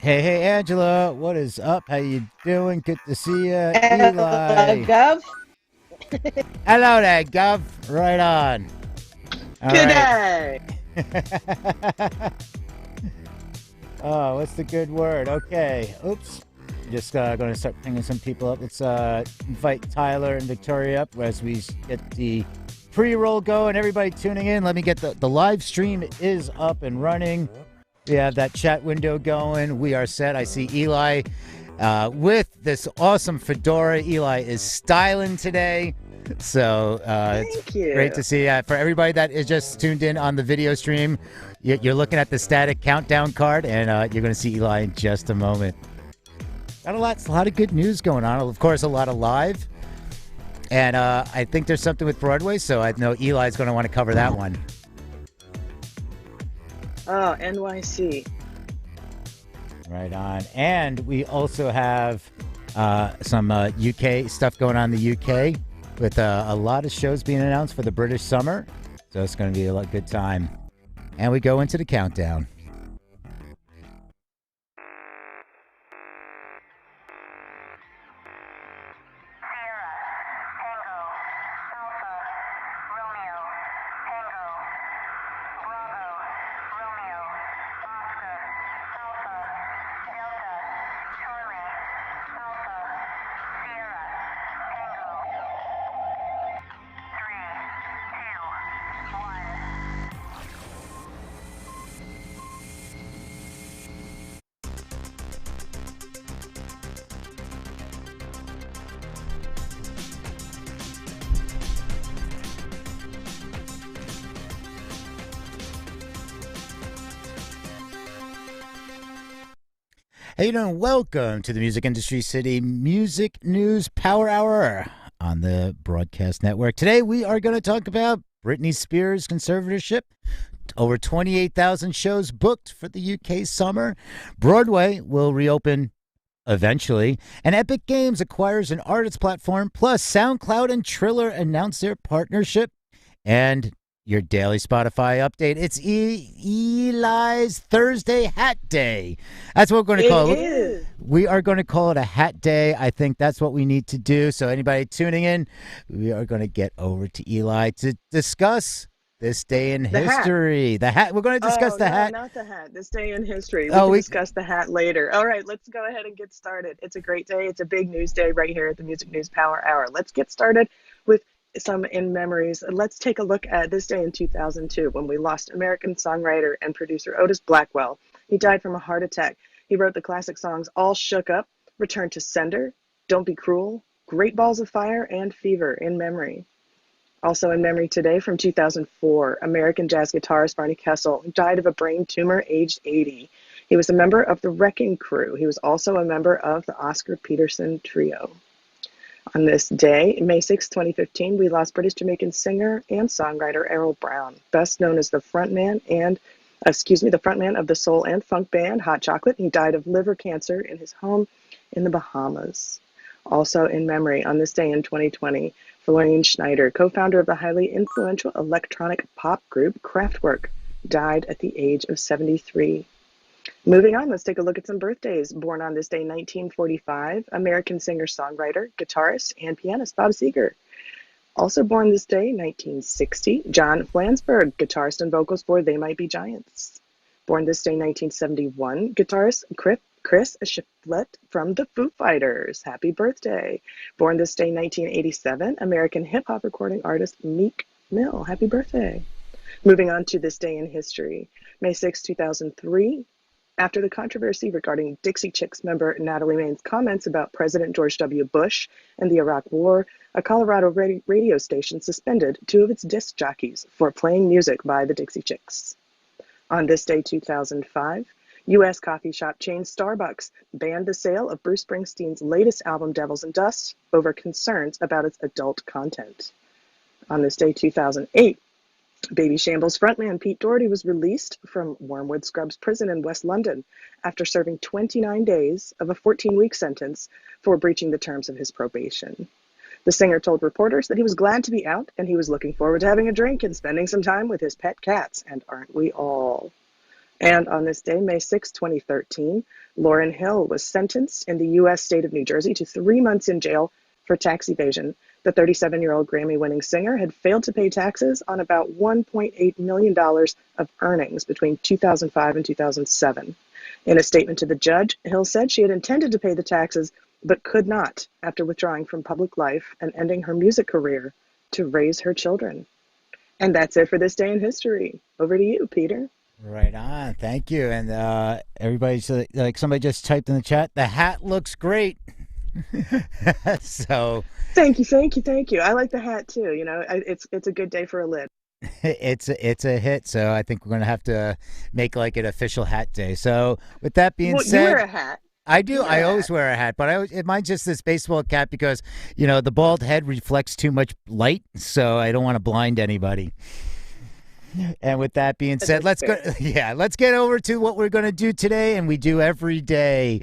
Hey, Angela, what is up? How you doing? Good to see you, Hello, Eli. Gov. Hello there, Gov. Right on. All Good right. day. Oh, what's the good word? Okay. Oops. Just going to start pinging some people up. Let's invite Tyler and Victoria up as we get the pre-roll going. Everybody tuning in. Let me get the live stream is up and running. We have that chat window going. We are set. I see Eli with this awesome fedora. Eli is styling today. So it's Thank great you. to see. For everybody that is just tuned in on the video stream, you're looking at the static countdown card, and you're going to see Eli in just a moment. Got a lot of good news going on. Of course, a lot of live. And I think there's something with Broadway, so I know Eli's going to want to cover that one. Oh, NYC. Right on. And we also have some UK stuff going on in the UK with a lot of shows being announced for the British summer. So it's going to be a good time. And we go into the countdown. Hey, you doing? Welcome to the Music Industry City Music News Power Hour on the Broadcast Network. Today we are going to talk about Britney Spears' conservatorship. Over 28,000 shows booked for the UK summer. Broadway will reopen eventually. And Epic Games acquires an artist platform. Plus, SoundCloud and Triller announce their partnership. And your daily Spotify update. It's Eli's Thursday Hat Day. That's what we're going to It call it. is. We are going to call it a hat day. I think that's what we need to do. So anybody tuning in, we are going to get over to Eli to discuss this day in The hat. history. The hat. We're going to discuss Oh, the no, hat. not the hat. This day in history. We Oh, can we. discuss the hat later. All right, let's go ahead and get started. It's a great day. It's a big news day right here at the Music News Power Hour. Let's get started with some in memories. Let's take a look at this day in 2002 when we lost American songwriter and producer Otis Blackwell. He died from a heart attack. He wrote the classic songs All Shook Up, Return to Sender, Don't Be Cruel, Great Balls of Fire, and Fever in memory. Also in memory today from 2004, American jazz guitarist Barney Kessel died of a brain tumor aged 80. He was a member of the Wrecking Crew. He was also a member of the Oscar Peterson Trio. On this day, May 6, 2015, we lost British Jamaican singer and songwriter Errol Brown, best known as the frontman of the soul and funk band Hot Chocolate. He died of liver cancer in his home in the Bahamas. Also in memory, on this day in 2020, Florian Schneider, co-founder of the highly influential electronic pop group Kraftwerk, died at the age of 73. Moving on, let's take a look at some birthdays. Born on this day, 1945, American singer-songwriter, guitarist, and pianist Bob Seger. Also born this day, 1960, John Flansburgh, guitarist and vocals for They Might Be Giants. Born this day, 1971, guitarist Chris Shiflett from the Foo Fighters. Happy birthday. Born this day, 1987, American hip-hop recording artist Meek Mill. Happy birthday. Moving on to this day in history. May 6, 2003, after the controversy regarding Dixie Chicks member Natalie Maine's comments about President George W. Bush and the Iraq War, a Colorado radio station suspended two of its disc jockeys for playing music by the Dixie Chicks. On this day, 2005, U.S. coffee shop chain Starbucks banned the sale of Bruce Springsteen's latest album, Devils and Dust, over concerns about its adult content. On this day, 2008, Baby Shambles frontman Pete Doherty was released from Wormwood Scrubs prison in West London after serving 29 days of a 14-week sentence for breaching the terms of his probation. The singer told reporters that he was glad to be out and he was looking forward to having a drink and spending some time with his pet cats, and aren't we all? And on this day, May 6, 2013, Lauryn Hill was sentenced in the U.S. state of New Jersey to 3 months in jail for tax evasion. The 37-year-old Grammy-winning singer had failed to pay taxes on about $1.8 million of earnings between 2005 and 2007. In a statement to the judge, Hill said she had intended to pay the taxes but could not after withdrawing from public life and ending her music career to raise her children. And that's it for this day in history. Over to you, Peter. Right on. Thank you. And everybody's like somebody just typed in the chat, the hat looks great. So Thank you, thank you, thank you. I like the hat too. It's a good day for a lid. it's a hit. So I think we're gonna have to make like an official hat day. So with that being Well, you wear said, a hat. I do. You wear I a always hat. wear a hat, but mine's just this baseball cap because the bald head reflects too much light, so I don't want to blind anybody. And with that being said, That's let's go. fair. Yeah, let's get over to what we're going to do today, and we do every day.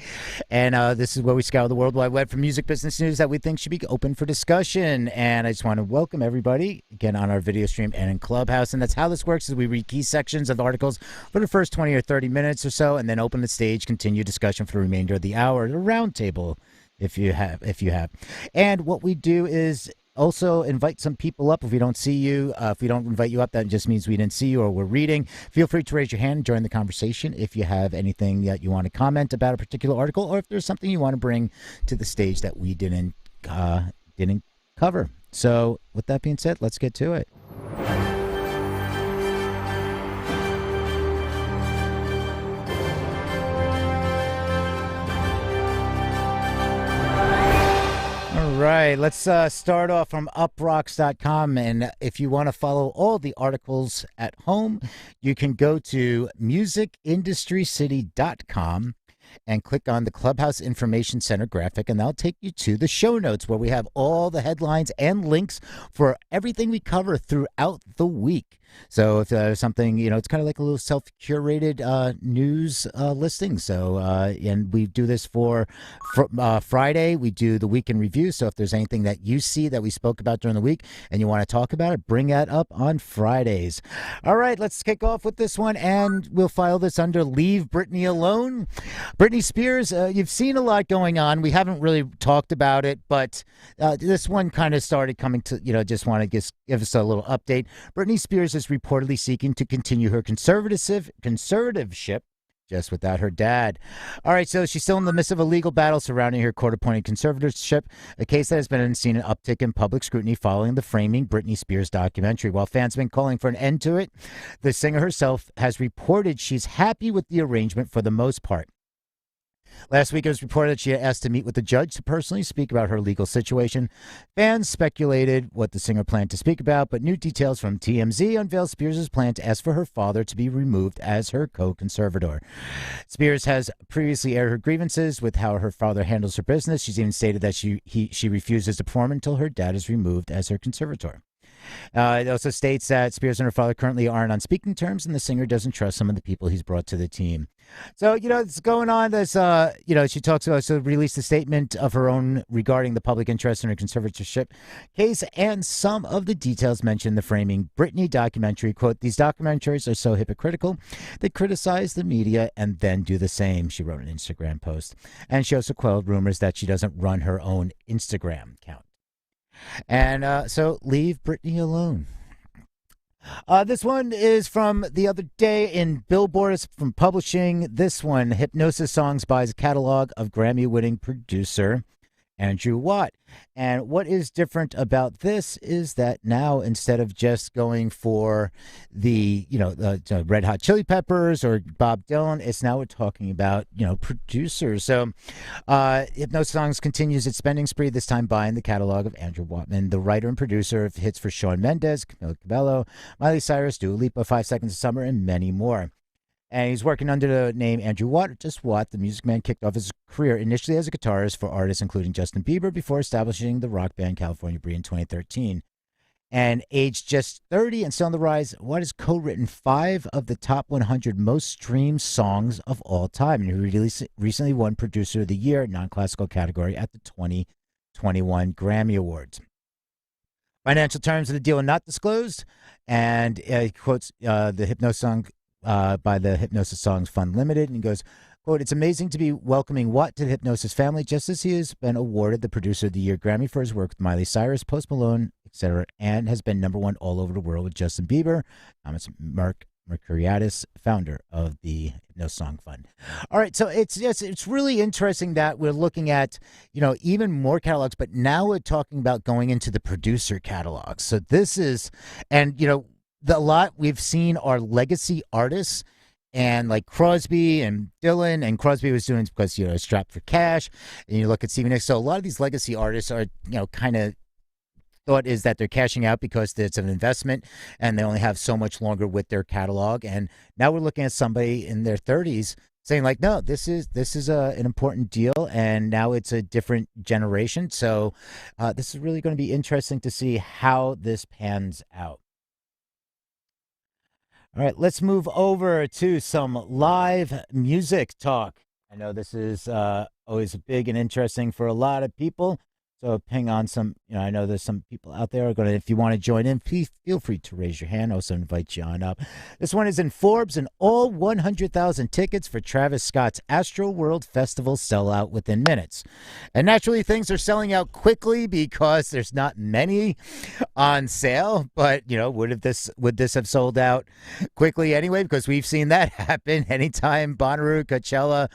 And this is where we scour the World Wide Web for music business news that we think should be open for discussion. And I just want to welcome everybody again on our video stream and in Clubhouse. And that's how this works: is we read key sections of articles for the first 20 or 30 minutes or so, and then open the stage, continue discussion for the remainder of the hour, the round table, if you have. And what we do is also invite some people up if we don't see you. If we don't invite you up, that just means we didn't see you or we're reading. Feel free to raise your hand and join the conversation if you have anything that you want to comment about a particular article, or if there's something you want to bring to the stage that we didn't cover. So with that being said, let's get to it. All right, let's start off from uprocks.com. And if you want to follow all the articles at home, you can go to musicindustrycity.com and click on the Clubhouse Information Center graphic, and that'll take you to the show notes where we have all the headlines and links for everything we cover throughout the week. So if there's something, it's kind of like a little self-curated news listing. So, and we do this for Friday. We do the week in review. So if there's anything that you see that we spoke about during the week and you want to talk about it, bring that up on Fridays. All right, let's kick off with this one, and we'll file this under Leave Britney Alone. Britney Spears, you've seen a lot going on. We haven't really talked about it, but this one kind of started coming to, just want to give us a little update. Britney Spears is reportedly seeking to continue her conservativeship just without her dad. All right, so she's still in the midst of a legal battle surrounding her court-appointed conservatorship, a case that has been seen an uptick in public scrutiny following the Framing Britney Spears documentary. While fans have been calling for an end to it, the singer herself has reported she's happy with the arrangement for the most part. Last week, it was reported that she had asked to meet with the judge to personally speak about her legal situation. Fans speculated what the singer planned to speak about, but new details from TMZ unveiled Spears' plan to ask for her father to be removed as her co-conservator. Spears has previously aired her grievances with how her father handles her business. She's even stated that she refuses to perform until her dad is removed as her conservator. It also states that Spears and her father currently aren't on speaking terms, and the singer doesn't trust some of the people he's brought to the team. So, it's going on. There's, she talks about, so released a statement of her own regarding the public interest in her conservatorship case, and some of the details mentioned in the Framing Britney documentary. Quote, "These documentaries are so hypocritical. They criticize the media and then do the same," she wrote an Instagram post. And she also quelled rumors that she doesn't run her own Instagram account. And so leave Britney alone. This one is from the other day in Billboard. It's from publishing. This one, Hypnosis Songs buys a catalog of Grammy-winning producer Andrew Watt. And what is different about this is that now, instead of just going for the Red Hot Chili Peppers or Bob Dylan, it's now we're talking about producers. So Hypnosis Songs continues its spending spree, this time buying the catalog of Andrew Wattman, the writer and producer of hits for Shawn Mendes, Camila Cabello, Miley Cyrus, Dua Lipa, 5 Seconds of Summer, and many more. And he's working under the name Andrew Watt, just Watt. The Music Man kicked off his career initially as a guitarist for artists including Justin Bieber before establishing the rock band California Breed in 2013. And aged just 30 and still on the rise, Watt has co-written 5 of the top 100 most streamed songs of all time. And he recently won Producer of the Year, non-classical category, at the 2021 Grammy Awards. Financial terms of the deal are not disclosed. And he quotes the Hypnosis Song by the Hypnosis Songs Fund Limited, and he goes, Quote, it's amazing to be welcoming Watt to the Hypnosis family, just as he has been awarded the Producer of the Year Grammy for his work with Miley Cyrus, Post Malone, etc., and has been #1 all over the world with Justin Bieber. Thomas Mercuriadis, founder of the Hypnosis Song Fund. All right, so it's really interesting that we're looking at, even more catalogs, but now we're talking about going into the producer catalogs. So this is, and a lot we've seen are legacy artists, and like Crosby and Dylan, and Crosby was doing it because strapped for cash, and you look at Stevie Nicks. So a lot of these legacy artists are kind of thought is that they're cashing out because it's an investment and they only have so much longer with their catalog. And now we're looking at somebody in their 30s saying like, no, this is an important deal, and now it's a different generation. So this is really going to be interesting to see how this pans out. All right, let's move over to some live music talk. I know this is always big and interesting for a lot of people. So ping on some, I know there's some people out there who are going to, if you want to join in, please feel free to raise your hand. Also invite you on up. This one is in Forbes, and all 100,000 tickets for Travis Scott's Astro World Festival sell out within minutes. And naturally, things are selling out quickly because there's not many on sale. But, would this have sold out quickly anyway? Because we've seen that happen anytime. Bonnaroo, Coachella,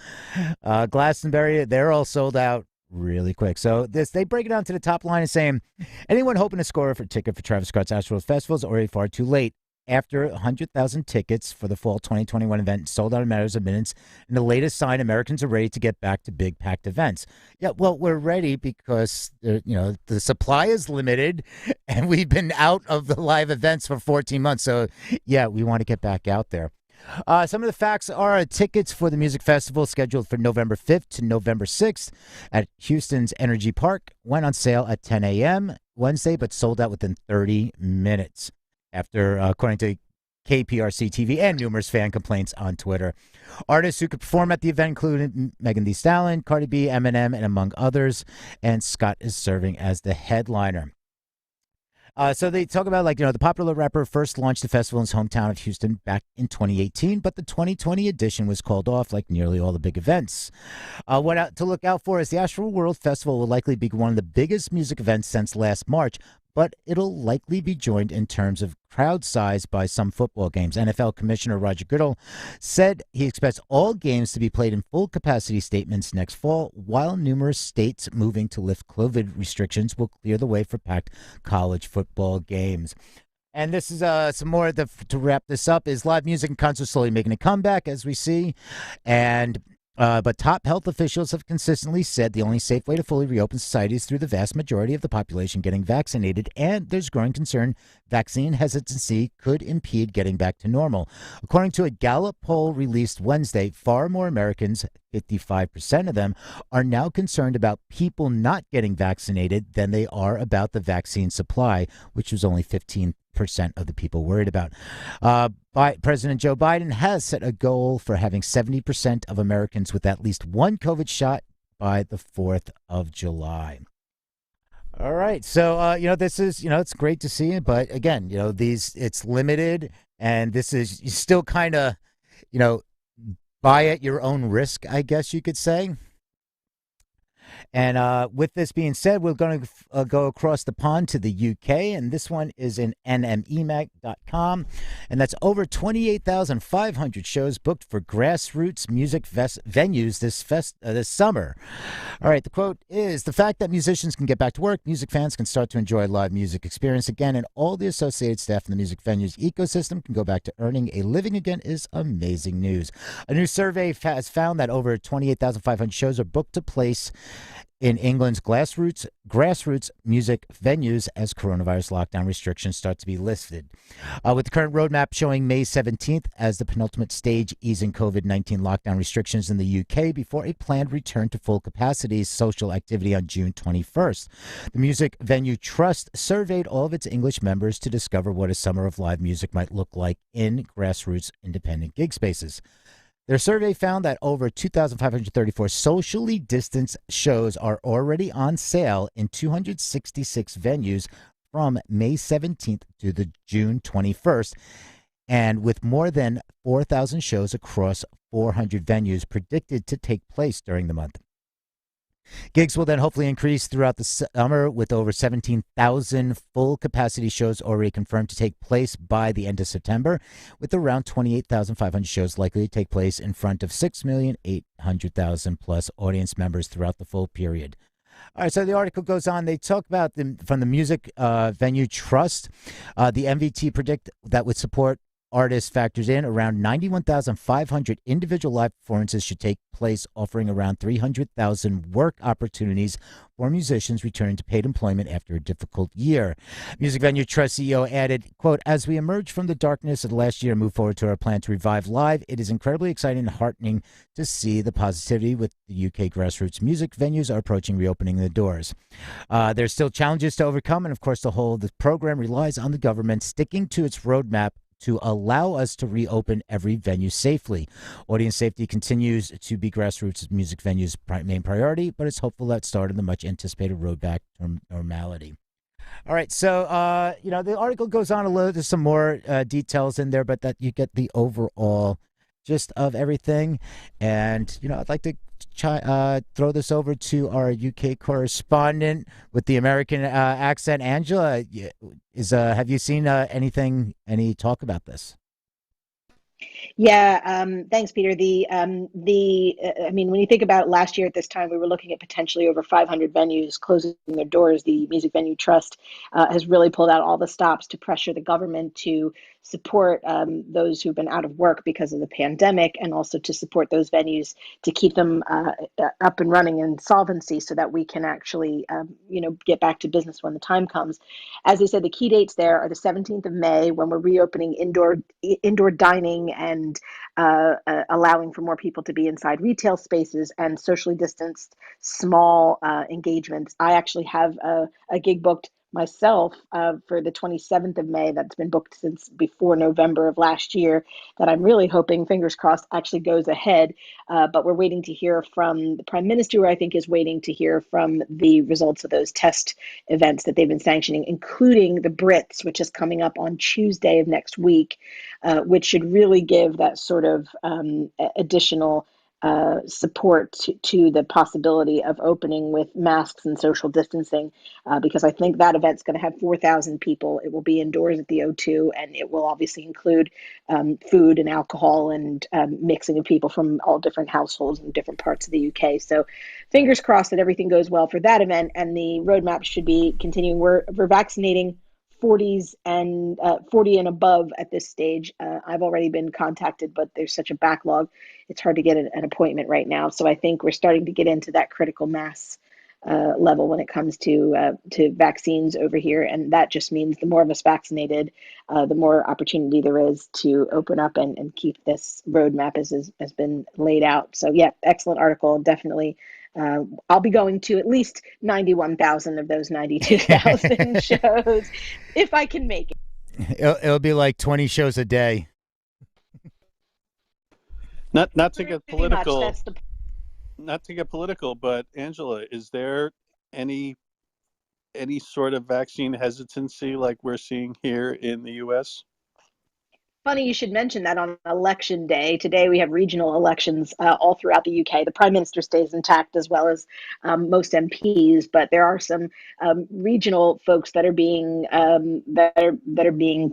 Glastonbury, they're all sold out really quick. So they break it down to the top line and saying, anyone hoping to score for a ticket for Travis Scott's Astro Festival is already far too late. After 100,000 tickets for the fall 2021 event sold out in matters of minutes, and the latest sign, Americans are ready to get back to big packed events. Yeah, well, we're ready because the supply is limited, and we've been out of the live events for 14 months. So yeah, we want to get back out there. Some of the facts are tickets for the music festival scheduled for November 5th to November 6th at Houston's Energy Park went on sale at 10 a.m. Wednesday, but sold out within 30 minutes after, according to KPRC TV and numerous fan complaints on Twitter. Artists who could perform at the event included Megan Thee Stallion, Cardi B, Eminem, and among others, and Scott is serving as the headliner. So they talk about, the popular rapper first launched the festival in his hometown of Houston back in 2018, but the 2020 edition was called off like nearly all the big events. What to look out for is the Astro World Festival will likely be one of the biggest music events since last March, but it'll likely be joined in terms of crowd size by some football games. NFL Commissioner Roger Goodell said he expects all games to be played in full capacity statements next fall, while numerous states moving to lift COVID restrictions will clear the way for packed college football games. And this is some more to wrap this up is live music and concerts slowly making a comeback, as we see. But top health officials have consistently said the only safe way to fully reopen society is through the vast majority of the population getting vaccinated, and there's growing concern vaccine hesitancy could impede getting back to normal. According to a Gallup poll released Wednesday, far more Americans, 55% of them, are now concerned about people not getting vaccinated than they are about the vaccine supply, which was only 15% of the people worried about. President Joe Biden has set a goal for having 70% of Americans with at least one COVID shot by the 4th of July. All right. So, this is, it's great to see it. But again, it's limited, and this is still kind of, buy at your own risk, I guess you could say. And with this being said, we're going to go across the pond to the UK, and this one is in nmemag.com, and that's over 28,500 shows booked for grassroots music venues this summer. All right, the quote is, the fact that musicians can get back to work, music fans can start to enjoy a live music experience again, and all the associated staff in the music venues ecosystem can go back to earning a living again is amazing news. A new survey has found that over 28,500 shows are booked to place in England's grassroots music venues as coronavirus lockdown restrictions start to be lifted. With the current roadmap showing May 17th as the penultimate stage easing COVID-19 lockdown restrictions in the UK before a planned return to full capacity social activity on June 21st. The Music Venue Trust surveyed all of its English members to discover what a summer of live music might look like in grassroots independent gig spaces. Their survey found that over 2,534 socially distanced shows are already on sale in 266 venues from May 17th to the June 21st, and with more than 4,000 shows across 400 venues predicted to take place during the month. Gigs will then hopefully increase throughout the summer, with over 17,000 full capacity shows already confirmed to take place by the end of September, with around 28,500 shows likely to take place in front of 6,800,000 plus audience members throughout the full period. All right, so the article goes on. They talk about from the Music Venue Trust. The MVT predict that would support artists factors in around 91,500 individual live performances should take place, offering around 300,000 work opportunities for musicians returning to paid employment after a difficult year. Music Venue Trust CEO added, quote, "As we emerge from the darkness of the last year and move forward to our plan to revive live, it is incredibly exciting and heartening to see the positivity with the UK grassroots music venues are approaching reopening the doors. There's still challenges to overcome, and of course the program relies on the government sticking to its roadmap to allow us to reopen every venue safely. Audience safety continues to be grassroots music venues' main priority, but it's hopeful that started the much anticipated road back to normality." All right, so the article goes on a little. There's some more details in there, but that you get the overall gist of everything. And I'd like to throw this over to our UK correspondent with the American accent, Angela. Have you seen any talk about this? Yeah, thanks, Peter. I mean, when you think about last year at this time, we were looking at potentially over 500 venues closing their doors. The Music Venue Trust has really pulled out all the stops to pressure the government to support those who've been out of work because of the pandemic, and also to support those venues to keep them up and running in solvency, so that we can actually, get back to business when the time comes. As I said, the key dates there are the 17th of May, when we're reopening indoor dining and allowing for more people to be inside retail spaces, and socially distanced small engagements. I actually have a gig booked myself for the 27th of May that's been booked since before November of last year, that I'm really hoping, fingers crossed, actually goes ahead. But we're waiting to hear from the Prime Minister, who I think is waiting to hear from the results of those test events that they've been sanctioning, including the Brits, which is coming up on Tuesday of next week, which should really give that sort of additional support to the possibility of opening with masks and social distancing, because I think that event's going to have 4,000 people. It will be indoors at the O2, and it will obviously include food and alcohol and mixing of people from all different households in different parts of the UK. So fingers crossed that everything goes well for that event, and the roadmap should be continuing. We're vaccinating 40s and 40 and above at this stage. I've already been contacted, but there's such a backlog. It's hard to get an appointment right now. So I think we're starting to get into that critical mass level when it comes to vaccines over here. And that just means the more of us vaccinated, the more opportunity there is to open up and keep this roadmap as has been laid out. So yeah, excellent article. Definitely. I'll be going to at least 91,000 of those 92,000 shows if I can make it. It'll be like 20 shows a day. Not to get political. Not to get political, but Angela, is there any sort of vaccine hesitancy like we're seeing here in the U.S.? Funny you should mention that. On election day. Today we have regional elections all throughout the UK. The Prime Minister stays intact, as well as most MPs, but there are some regional folks that are being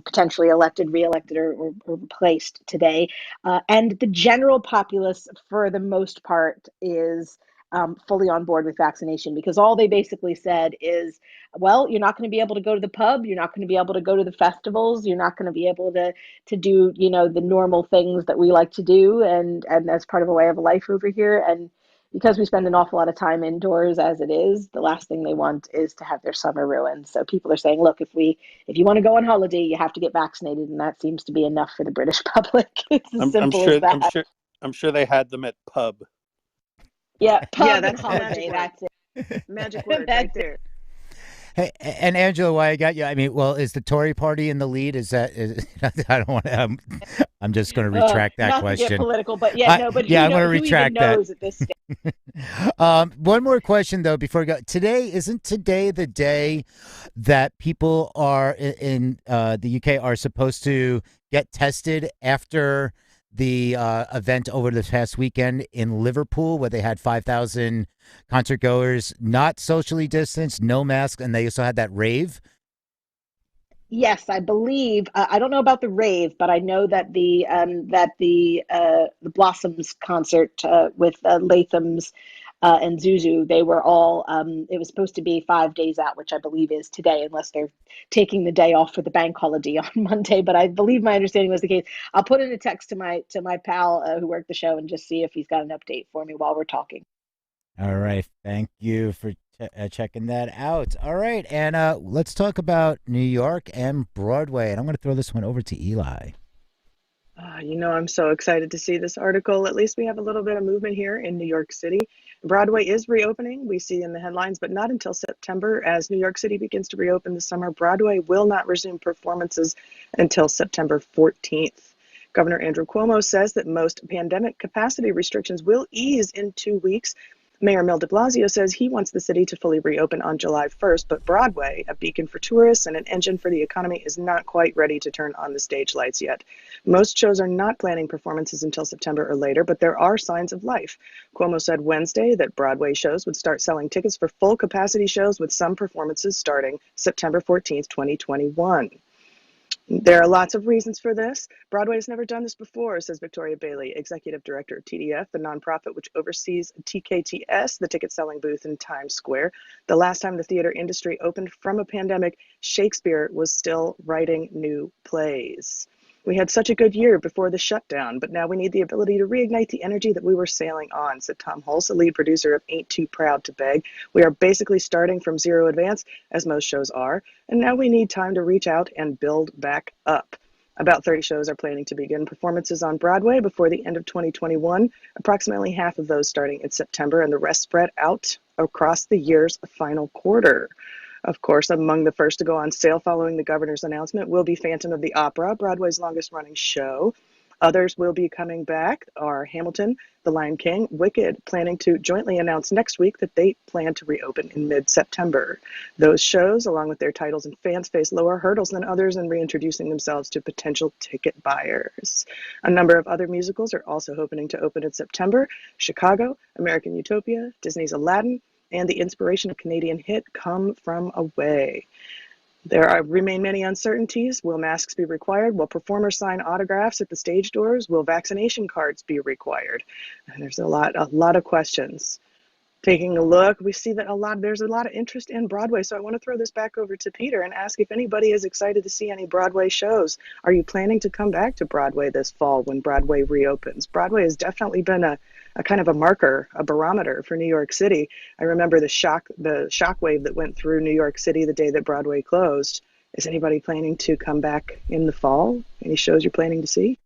potentially elected, re-elected, or replaced today. And the general populace, for the most part, is fully on board with vaccination, because all they basically said is, well, you're not going to be able to go to the pub, you're not going to be able to go to the festivals, you're not going to be able to do, the normal things that we like to do, and that's part of a way of life over here. And because we spend an awful lot of time indoors as it is, the last thing they want is to have their summer ruined. So people are saying, look, if you want to go on holiday, you have to get vaccinated, and that seems to be enough for the British public. It's as simple as that. I'm sure they had them at pub. Yeah, pub yeah, and that's holiday. That's it. Magic word right there. Hey, and Angela, why I got you? I mean, well, is the Tory party in the lead? I don't want to. I'm just going to retract that not question. To get political, but I'm going to retract that. At this stage? One more question though before we go. Isn't today the day that people are in the UK are supposed to get tested after the event over the past weekend in Liverpool where they had 5,000 concert goers, not socially distanced, no mask, and they also had that rave? Yes, I believe. I don't know about the rave, but I know that the Blossoms concert with Latham's and Zuzu, they were all. It was supposed to be 5 days out, which I believe is today, unless they're taking the day off for the bank holiday on Monday. But I believe my understanding was the case. I'll put in a text to my pal who worked the show and just see if he's got an update for me while we're talking. All right. Thank you for checking that out. All right. And let's talk about New York and Broadway. And I'm going to throw this one over to Eli. I'm so excited to see this article. At least we have a little bit of movement here in New York City. Broadway is reopening, we see in the headlines, but not until September. As New York City begins to reopen this summer, Broadway will not resume performances until September 14th. Governor Andrew Cuomo says that most pandemic capacity restrictions will ease in 2 weeks. Mayor Bill de Blasio says he wants the city to fully reopen on July 1st, but Broadway, a beacon for tourists and an engine for the economy, is not quite ready to turn on the stage lights yet. Most shows are not planning performances until September or later, but there are signs of life. Cuomo said Wednesday that Broadway shows would start selling tickets for full capacity shows, with some performances starting September 14th, 2021. There are lots of reasons for this. Broadway has never done this before, says Victoria Bailey, executive director of TDF, the nonprofit which oversees TKTS, the ticket selling booth in Times Square. The last time the theater industry opened from a pandemic, Shakespeare was still writing new plays. We had such a good year before the shutdown, but now we need the ability to reignite the energy that we were sailing on, said Tom Hulse, a lead producer of Ain't Too Proud to Beg. We are basically starting from zero advance, as most shows are, and now we need time to reach out and build back up. About 30 shows are planning to begin performances on Broadway before the end of 2021, approximately half of those starting in September, and the rest spread out across the year's final quarter. Of course, among the first to go on sale following the governor's announcement will be Phantom of the Opera, Broadway's longest running show. Others will be coming back are Hamilton, The Lion King, Wicked, planning to jointly announce next week that they plan to reopen in mid-September. Those shows, along with their titles and fans, face lower hurdles than others in reintroducing themselves to potential ticket buyers. A number of other musicals are also hoping to open in September: Chicago, American Utopia, Disney's Aladdin, and the inspiration of Canadian hit Come From Away. There remain many uncertainties. Will masks be required? Will performers sign autographs at the stage doors? Will vaccination cards be required? And there's a lot of questions. Taking a look, we see that there's a lot of interest in Broadway. So I want to throw this back over to Peter and ask if anybody is excited to see any Broadway shows. Are you planning to come back to Broadway this fall when Broadway reopens? Broadway has definitely been a kind of a marker, a barometer for New York City. I remember the shockwave that went through New York City the day that Broadway closed. Is anybody planning to come back in the fall? Any shows you're planning to see?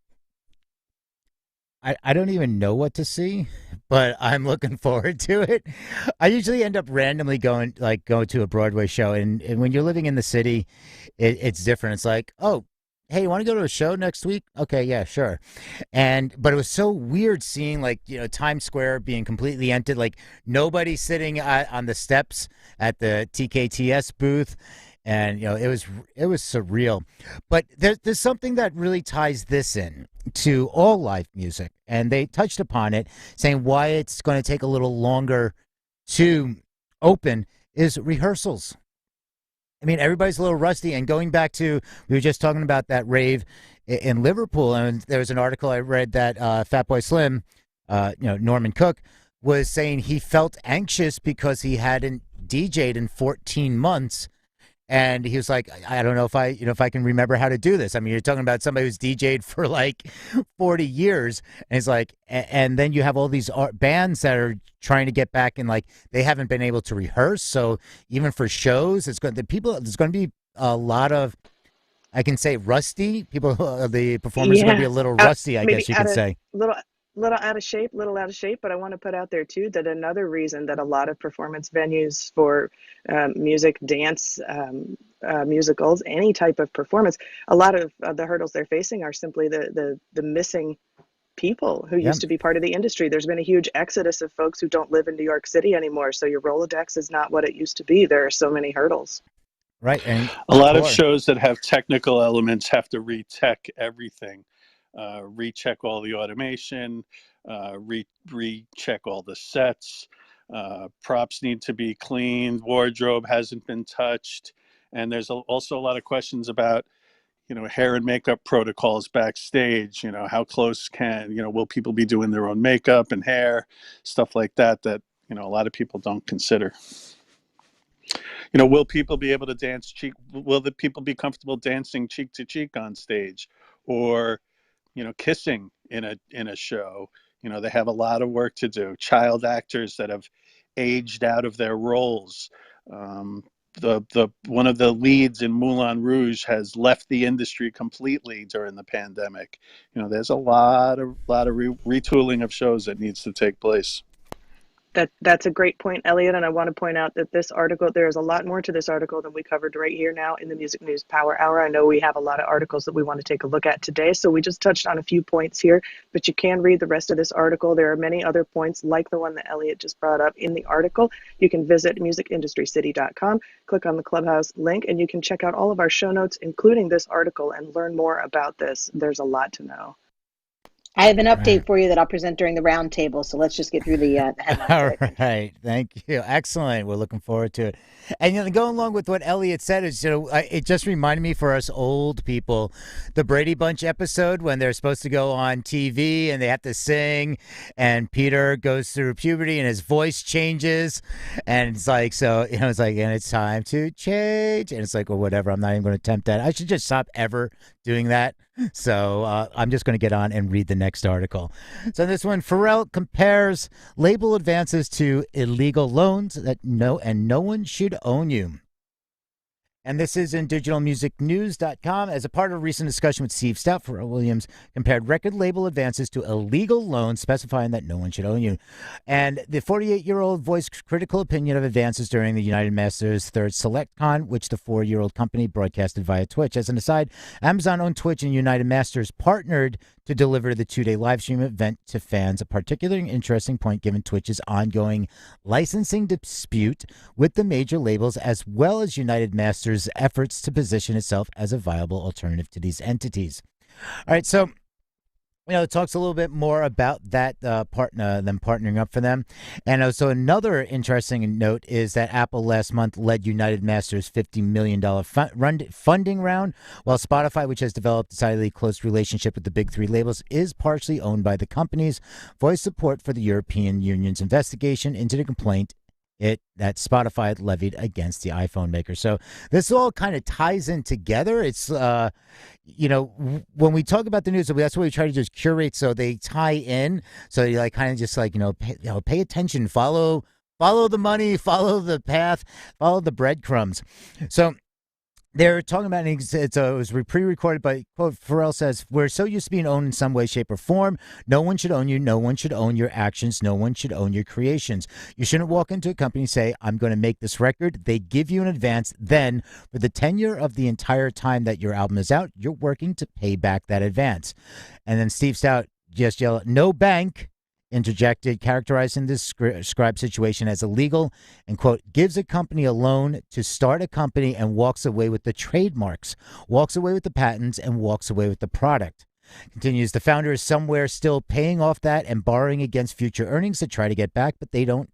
I don't even know what to see, but I'm looking forward to it. I usually end up randomly going to a Broadway show, and when you're living in the city, it's different. It's like, oh, hey, you want to go to a show next week? Okay, yeah, sure. But it was so weird seeing Times Square being completely empty, like nobody sitting on the steps at the TKTS booth. And it was surreal. But there's something that really ties this in to all live music, and they touched upon it, saying why it's going to take a little longer to open is rehearsals. I mean, everybody's a little rusty. And going back to, we were just talking about that rave in Liverpool, and there was an article I read that Fatboy Slim, Norman Cook, was saying he felt anxious because he hadn't DJ'd in 14 months. And he was like, I don't know if I can remember how to do this. I mean, you're talking about somebody who's DJ'd for like 40 years. And it's like, and then you have all these bands that are trying to get back, and like they haven't been able to rehearse. So even for shows, there's going to be a lot of, I can say, rusty people. The performers are going to be a little rusty, I guess you could say. Little out of shape, but I want to put out there too that another reason that a lot of performance venues for music, dance, musicals, any type of performance, a lot of the hurdles they're facing are simply the missing people who used to be part of the industry. There's been a huge exodus of folks who don't live in New York City anymore. So your Rolodex is not what it used to be. There are so many hurdles. Right. And a lot of shows that have technical elements have to re-tech everything. recheck all the automation, recheck all the sets. Props need to be cleaned. Wardrobe hasn't been touched. And there's also a lot of questions about, hair and makeup protocols backstage. How close will people be doing their own makeup and hair, stuff like that, a lot of people don't consider. Will people be able to dance will the people be comfortable dancing cheek to cheek on stage, or, kissing in a show? They have a lot of work to do. Child actors that have aged out of their roles. The one of the leads in Moulin Rouge has left the industry completely during the pandemic. There's a lot of retooling of shows that needs to take place. That's a great point, Elliot. And I want to point out that this article, there's a lot more to this article than we covered right here now in the Music News Power Hour. I know we have a lot of articles that we want to take a look at today, so we just touched on a few points here, but you can read the rest of this article. There are many other points like the one that Elliot just brought up in the article. You can visit musicindustrycity.com, click on the Clubhouse link, and you can check out all of our show notes, including this article, and learn more about this. There's a lot to know. I have an update for you that I'll present during the roundtable. So let's just get through the headlines. All right. Thank you. Excellent. We're looking forward to it. And going along with what Elliot said is, it just reminded me for us old people, the Brady Bunch episode when they're supposed to go on TV and they have to sing, and Peter goes through puberty and his voice changes, and it's like, it's like, and it's time to change, and it's like, well, whatever. I'm not even going to attempt that. I should just stop ever doing that. So I'm just going to get on and read the next article. So this one, Pharrell compares label advances to illegal loans that no one should own you. And this is in digitalmusicnews.com. As a part of a recent discussion with Steve Stout, Pharrell Williams compared record label advances to illegal loans, specifying that no one should own you. And the 48-year-old voiced critical opinion of advances during the United Masters' third SelectCon, which the 4-year-old company broadcasted via Twitch. As an aside, Amazon owned Twitch, and United Masters partnered to deliver the 2-day live stream event to fans, a particularly interesting point given Twitch's ongoing licensing dispute with the major labels, as well as United Masters' efforts to position itself as a viable alternative to these entities. All right, so it talks a little bit more about that them partnering up for them. And also another interesting note is that Apple last month led United Masters' $50 million funding round, while Spotify, which has developed a decidedly close relationship with the big three labels, is partially owned by the companies, voiced support for the European Union's investigation into the complaint that Spotify levied against the iPhone maker. So this all kind of ties in together. It's, when we talk about the news, that's what we try to just curate so they tie in. So you kind of just pay attention, follow the money, follow the path, follow the breadcrumbs. So they're talking about it was pre-recorded, but quote, Pharrell says, "We're so used to being owned in some way, shape, or form. No one should own you. No one should own your actions. No one should own your creations. You shouldn't walk into a company and say, I'm going to make this record. They give you an advance. Then for the tenure of the entire time that your album is out, you're working to pay back that advance." And then Steve Stout just yelled, "No bank," interjected, characterizing this scribe situation as illegal, and quote, "gives a company a loan to start a company and walks away with the trademarks, walks away with the patents, and walks away with the product." Continues, "The founder is somewhere still paying off that and borrowing against future earnings to try to get back, but they don't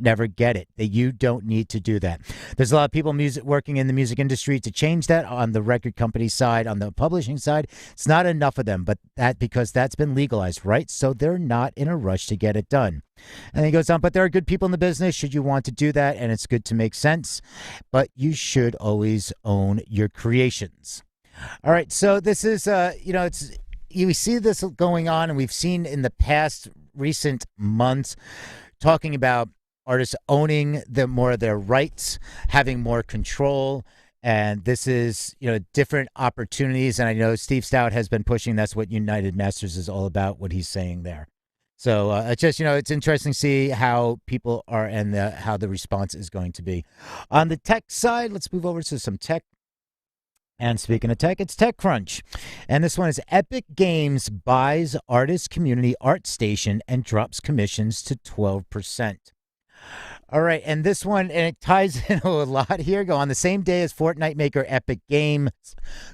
never get it. You don't need to do that." There's a lot of people working in the music industry to change that on the record company side, on the publishing side. It's not enough of them, but because that's been legalized, right? So they're not in a rush to get it done. And he goes on, "But there are good people in the business should you want to do that, and it's good to make sense, but you should always own your creations." All right, so this is, you see this going on, and we've seen in the past recent months talking about artists owning more of their rights, having more control. And this is, different opportunities. And I know Steve Stout has been pushing. That's what United Masters is all about, what he's saying there. So it's just, it's interesting to see how people are and how the response is going to be. On the tech side, let's move over to some tech. And speaking of tech, it's TechCrunch. And this one is Epic Games buys artist community ArtStation and drops commissions to 12%. All right, and this one, and it ties into a lot here. Go on the same day as Fortnite maker Epic Games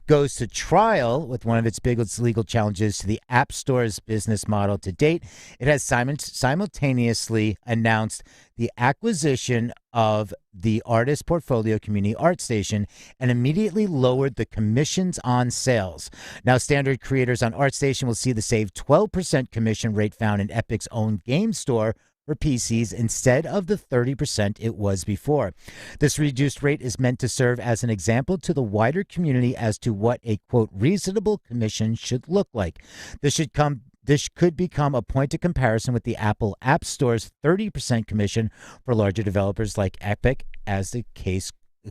goes to trial with one of its biggest legal challenges to the App Store's business model to date. It has simultaneously announced the acquisition of the artist portfolio community ArtStation and immediately lowered the commissions on sales. Now, standard creators on ArtStation will see the saved 12% commission rate found in Epic's own game store for PCs instead of the 30% it was before. This reduced rate is meant to serve as an example to the wider community as to what a quote reasonable commission should look like. This could become a point of comparison with the Apple App Store's 30% commission for larger developers like Epic as the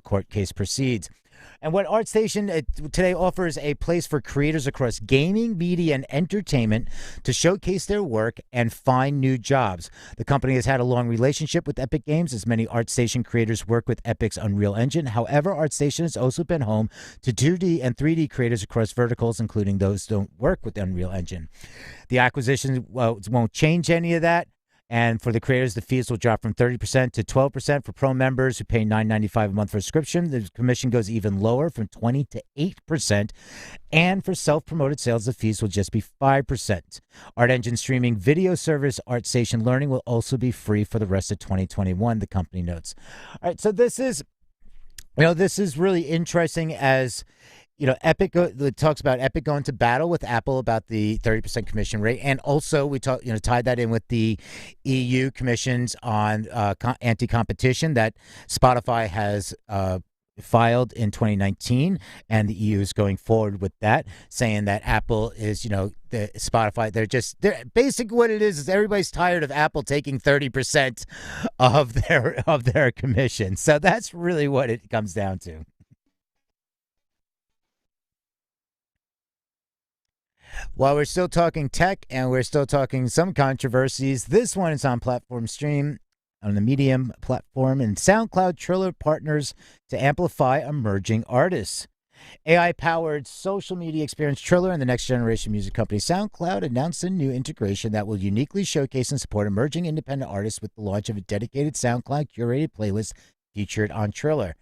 court case proceeds. And what ArtStation today offers a place for creators across gaming, media, and entertainment to showcase their work and find new jobs. The company has had a long relationship with Epic Games, as many ArtStation creators work with Epic's Unreal Engine. However, ArtStation has also been home to 2D and 3D creators across verticals, including those who don't work with the Unreal Engine. The acquisition won't change any of that. And for the creators, the fees will drop from 30% to 12%. For pro members who pay $9.95 a month for a subscription, the commission goes even lower from 20 to 8%. And for self-promoted sales, the fees will just be 5%. Art Engine streaming video service ArtStation Learning will also be free for the rest of 2021, the company notes. All right, so this is really interesting as Epic it talks about Epic going to battle with Apple about the 30% commission rate, and also we tied that in with the EU commissions on anti-competition that Spotify has filed in 2019, and the EU is going forward with that, saying that Apple is, the Spotify. They're basically what it is everybody's tired of Apple taking 30% of their commission. So that's really what it comes down to. While we're still talking tech and we're still talking some controversies, this one is on Platform Stream on the Medium platform, and SoundCloud Triller partners to amplify emerging artists. AI-powered social media experience Triller and the next generation music company SoundCloud announced a new integration that will uniquely showcase and support emerging independent artists with the launch of a dedicated SoundCloud curated playlist featured on Triller.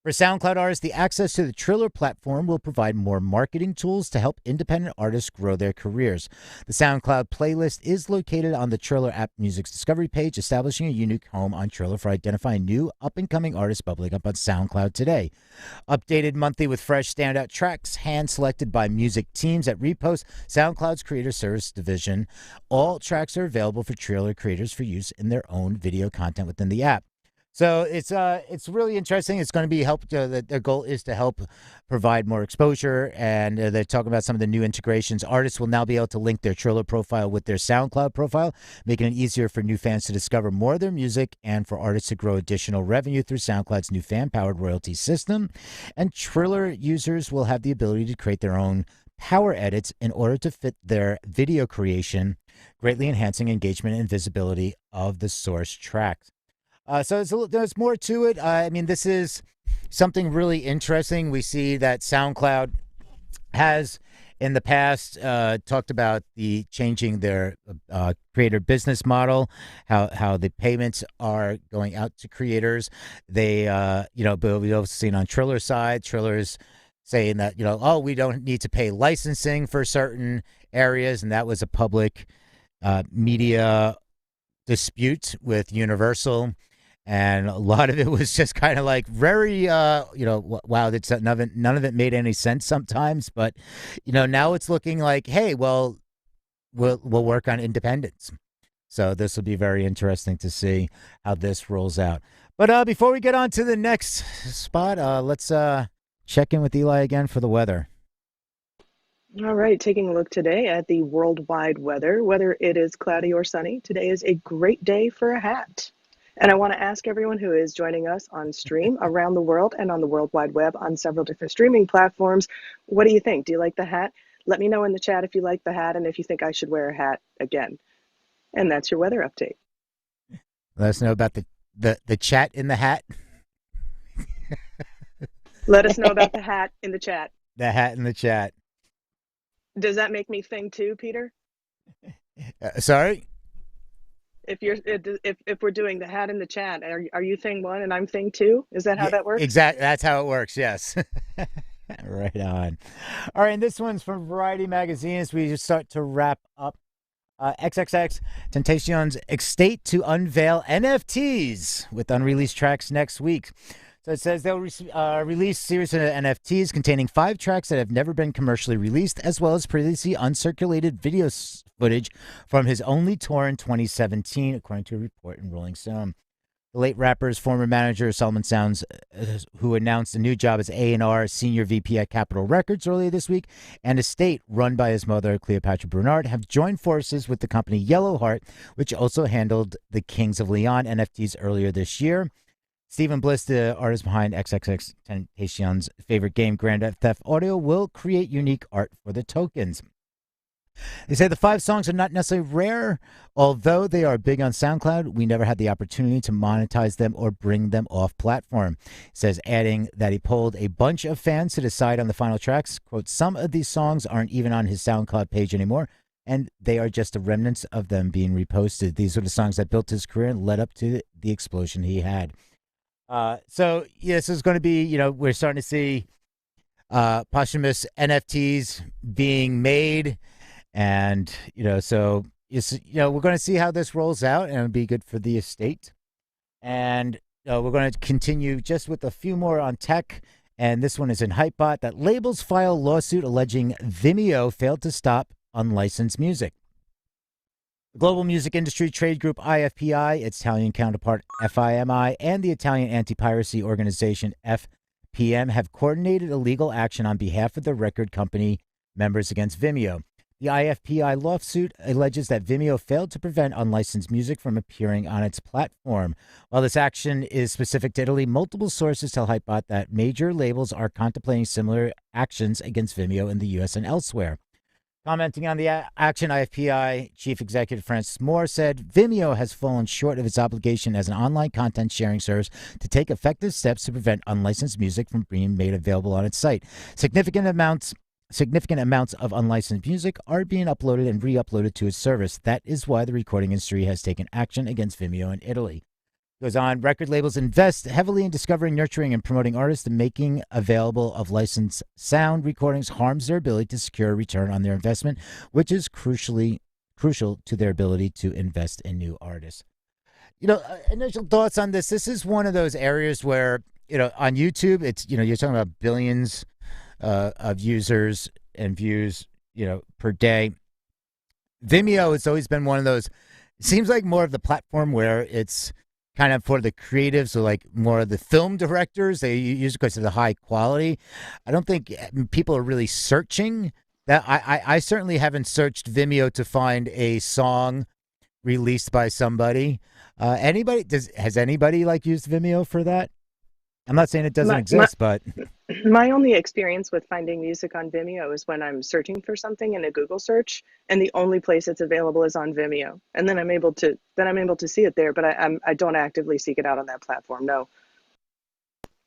For SoundCloud artists, the access to the Triller platform will provide more marketing tools to help independent artists grow their careers. The SoundCloud playlist is located on the Triller app music's discovery page, establishing a unique home on Triller for identifying new up-and-coming artists bubbling up on SoundCloud today. Updated monthly with fresh standout tracks, hand-selected by music teams at Repost, SoundCloud's creator service division. All tracks are available for Triller creators for use in their own video content within the app. So it's really interesting. It's going to be their goal is to help provide more exposure, and they're talking about some of the new integrations. Artists will now be able to link their Triller profile with their SoundCloud profile, making it easier for new fans to discover more of their music and for artists to grow additional revenue through SoundCloud's new fan-powered royalty system. And Triller users will have the ability to create their own power edits in order to fit their video creation, greatly enhancing engagement and visibility of the source tracks. So there's more to it. This is something really interesting. We see that SoundCloud has in the past talked about changing their creator business model, how the payments are going out to creators. They, but we've also seen on Triller's side, Triller's saying that, we don't need to pay licensing for certain areas. And that was a public media dispute with Universal. And a lot of it was just kind of like very, wow, none of it made any sense sometimes. But, now it's looking like, hey, well, we'll work on independence. So this will be very interesting to see how this rolls out. But before we get on to the next spot, let's check in with Eli again for the weather. All right, taking a look today at the worldwide weather, whether it is cloudy or sunny, today is a great day for a hat. And I want to ask everyone who is joining us on stream around the world and on the World Wide Web on several different streaming platforms, what do you think? Do you like the hat? Let me know in the chat if you like the hat and if you think I should wear a hat again. And that's your weather update. Let us know about the chat in the hat. Let us know about the hat in the chat. The hat in the chat. Does that make me sing too, Peter? Sorry? if we're doing the hat in the chat, are you thing one and I'm thing two? Is that how that works? Exactly. That's how it works. Yes. Right on. All right, and this one's from Variety magazine as we just start to wrap up. XXX Tentacion's estate to unveil NFTs with unreleased tracks next week. So it says they'll release series of NFTs containing 5 tracks that have never been commercially released, as well as previously uncirculated video footage from his only tour in 2017, according to a report in Rolling Stone. The late rapper's former manager, Solomon Sounds, who announced a new job as A&R Senior VP at Capitol Records earlier this week, and estate run by his mother, Cleopatra Bernard, have joined forces with the company Yellowheart, which also handled the Kings of Leon NFTs earlier this year. Stephen Bliss, the artist behind XXX Tentacion's favorite game, Grand Theft Auto, will create unique art for the tokens. They say the 5 songs are not necessarily rare. Although they are big on SoundCloud, we never had the opportunity to monetize them or bring them off platform. He says, adding that he polled a bunch of fans to decide on the final tracks. Quote, some of these songs aren't even on his SoundCloud page anymore, and they are just the remnants of them being reposted. These are the songs that built his career and led up to the explosion he had. So, yes, it's going to be, we're starting to see posthumous NFTs being made. And, so, we're going to see how this rolls out, and it'll be good for the estate. And we're going to continue just with a few more on tech. And this one is in Hypebot, that labels file lawsuit alleging Vimeo failed to stop unlicensed music. The global music industry trade group IFPI, its Italian counterpart FIMI, and the Italian anti-piracy organization FPM have coordinated a legal action on behalf of the record company members against Vimeo. The IFPI lawsuit alleges that Vimeo failed to prevent unlicensed music from appearing on its platform. While this action is specific to Italy, multiple sources tell Hypebot that major labels are contemplating similar actions against Vimeo in the U.S. and elsewhere. Commenting on the action, IFPI Chief Executive Francis Moore said, Vimeo has fallen short of its obligation as an online content sharing service to take effective steps to prevent unlicensed music from being made available on its site. Significant amounts of unlicensed music are being uploaded and re-uploaded to its service. That is why the recording industry has taken action against Vimeo in Italy. Goes on, record labels invest heavily in discovering, nurturing, and promoting artists. The making available of licensed sound recordings harms their ability to secure a return on their investment, which is crucial to their ability to invest in new artists. Initial thoughts on this. This is one of those areas where, on YouTube, it's, you're talking about billions of users and views, per day. Vimeo has always been one of those, it seems like more of the platform where it's kind of for the creatives, or like more of the film directors. They use it because of the high quality. I don't think people are really searching that. I certainly haven't searched Vimeo to find a song released by somebody. Has anybody used Vimeo for that? I'm not saying it doesn't exist, but my only experience with finding music on Vimeo is when I'm searching for something in a Google search, and the only place it's available is on Vimeo, and then I'm able to see it there. But I don't actively seek it out on that platform. No.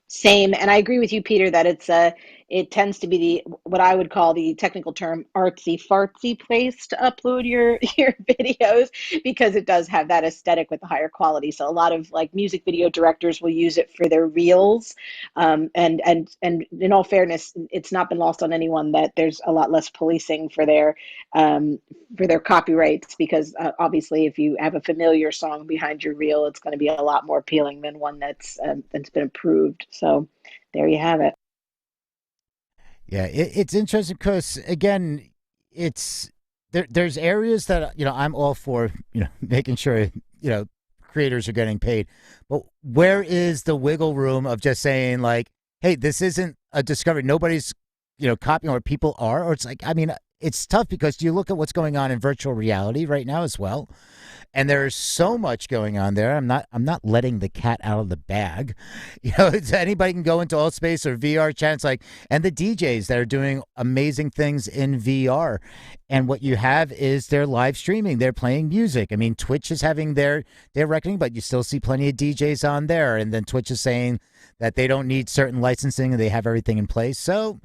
Same, and I agree with you, Peter, that it tends to be what I would call the technical term artsy fartsy place to upload your videos, because it does have that aesthetic with the higher quality. So a lot of music video directors will use it for their reels, and in all fairness, it's not been lost on anyone that there's a lot less policing for their copyrights, because obviously if you have a familiar song behind your reel, it's going to be a lot more appealing than one that's been approved. So there you have it. Yeah, it's interesting because, again, there's areas that, I'm all for, making sure, creators are getting paid. But where is the wiggle room of just saying hey, this isn't a discovery. Nobody's, copying, or people are, or it's it's tough because you look at what's going on in virtual reality right now as well. And there's so much going on there. I'm not letting the cat out of the bag. Anybody can go into Allspace or VR chats, and the DJs that are doing amazing things in VR. And what you have is they're live streaming. They're playing music. I mean, Twitch is having their reckoning, but you still see plenty of DJs on there. And then Twitch is saying that they don't need certain licensing and they have everything in place. So,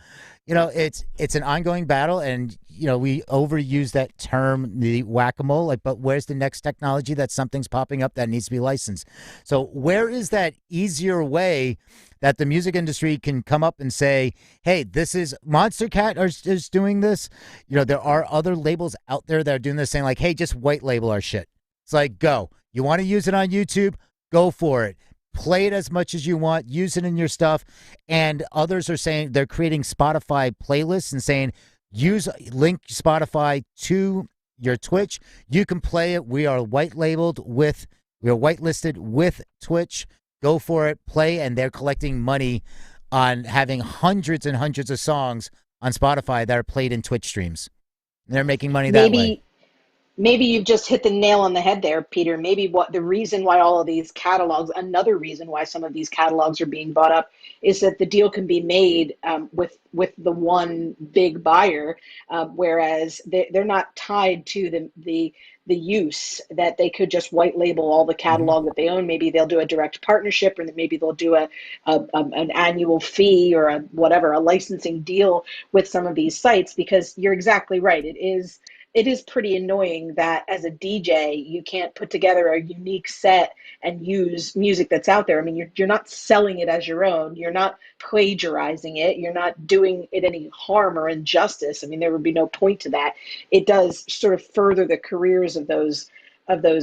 it's an ongoing battle, and we overuse that term, the whack-a-mole. Like, but where's the next technology that something's popping up that needs to be licensed? So where is that easier way that the music industry can come up and say, hey, this is Monster Cat is doing this. There are other labels out there that are doing this, saying like, hey, just white label our shit. It's like, go. You want to use it on YouTube? Go for it. Play it as much as you want. Use it in your stuff. And others are saying they're creating Spotify playlists and saying, link Spotify to your Twitch. You can play it. We are whitelisted with Twitch. Go for it. Play. And they're collecting money on having hundreds and hundreds of songs on Spotify that are played in Twitch streams. They're making money that way. Maybe you've just hit the nail on the head there, Peter. Maybe the reason why all of these catalogs, another reason why some of these catalogs are being bought up, is that the deal can be made with the one big buyer, whereas they're not tied to the use, that they could just white label all the catalog that they own. Maybe they'll do a direct partnership, or maybe they'll do an annual fee or a licensing deal with some of these sites, because you're exactly right. It is pretty annoying that as a DJ, you can't put together a unique set and use music that's out there. I mean, you're not selling it as your own. You're not plagiarizing it. You're not doing it any harm or injustice. I mean, there would be no point to that. It does sort of further the careers of those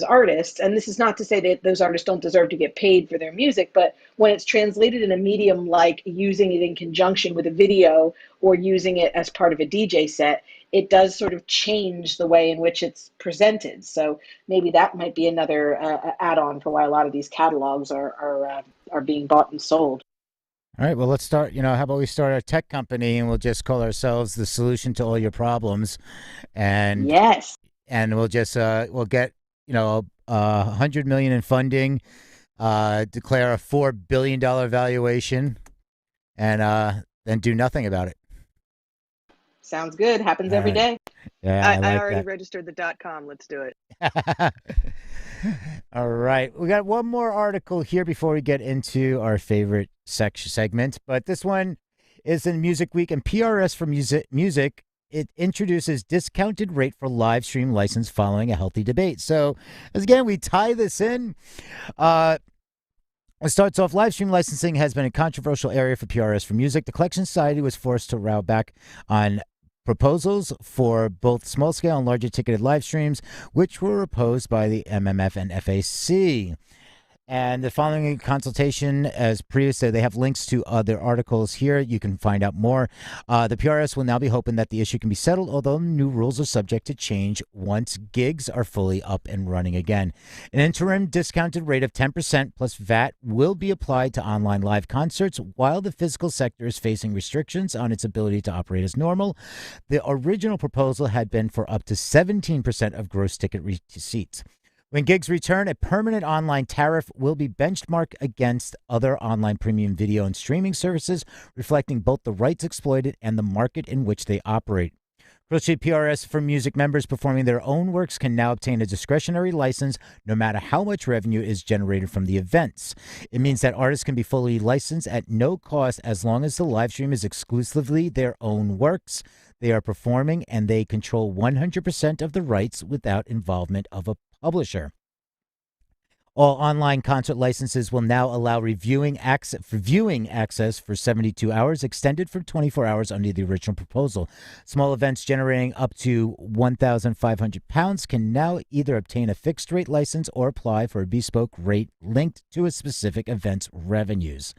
artists. And this is not to say that those artists don't deserve to get paid for their music, but when it's translated in a medium like using it in conjunction with a video or using it as part of a DJ set, it does sort of change the way in which it's presented. So maybe that might be another add-on for why a lot of these catalogs are being bought and sold. All right, well, let's start. How about we start a tech company and we'll just call ourselves the solution to all your problems, and yes, and we'll just we'll get $100 million in funding, declare a $4 billion valuation, and then do nothing about it. Sounds good. Happens every day. Yeah, I already registered the .com. Let's do it. All right. We got one more article here before we get into our favorite segment. But this one is in Music Week, and PRS for Music. It introduces discounted rate for live stream license following a healthy debate. So, as again, we tie this in. It starts off, live stream licensing has been a controversial area for PRS for Music. The Collection Society was forced to row back on proposals for both small-scale and larger ticketed live streams, which were opposed by the MMF and FAC. And the following consultation, as previously, they have links to other articles here. You can find out more. The PRS will now be hoping that the issue can be settled, although new rules are subject to change once gigs are fully up and running again. An interim discounted rate of 10% plus VAT will be applied to online live concerts while the physical sector is facing restrictions on its ability to operate as normal. The original proposal had been for up to 17% of gross ticket receipts. When gigs return, a permanent online tariff will be benchmarked against other online premium video and streaming services, reflecting both the rights exploited and the market in which they operate. Crucially, PRS for Music members performing their own works can now obtain a discretionary license no matter how much revenue is generated from the events. It means that artists can be fully licensed at no cost as long as the live stream is exclusively their own works they are performing, and they control 100% of the rights without involvement of a publisher. All online concert licenses will now allow viewing access for 72 hours, extended from 24 hours under the original proposal. Small events generating up to £1,500 can now either obtain a fixed-rate license or apply for a bespoke rate linked to a specific event's revenues.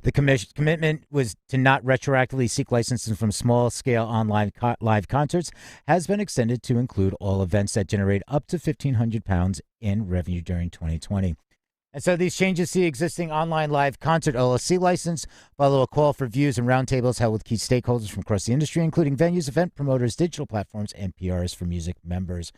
The commitment was to not retroactively seek licenses from small-scale online live concerts has been extended to include all events that generate up to £1,500 in revenue during 2020. And so these changes to the existing online live concert LLC license follow a call for views and roundtables held with key stakeholders from across the industry, including venues, event promoters, digital platforms, and PRS for Music members.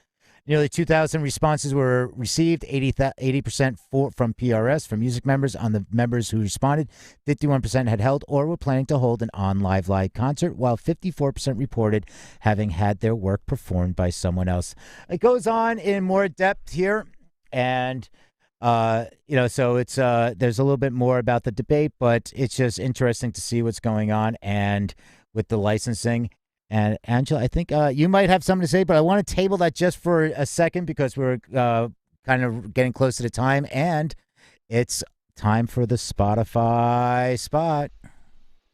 Nearly 2,000 responses were received, 80% from PRS for Music members. On the members who responded, 51% had held or were planning to hold an live concert, while 54% reported having had their work performed by someone else. It goes on in more depth here, and so it's there's a little bit more about the debate, but it's just interesting to see what's going on and with the licensing. And Angela, I think you might have something to say, but I want to table that just for a second because we're kind of getting close to the time, and it's time for the Spotify spot.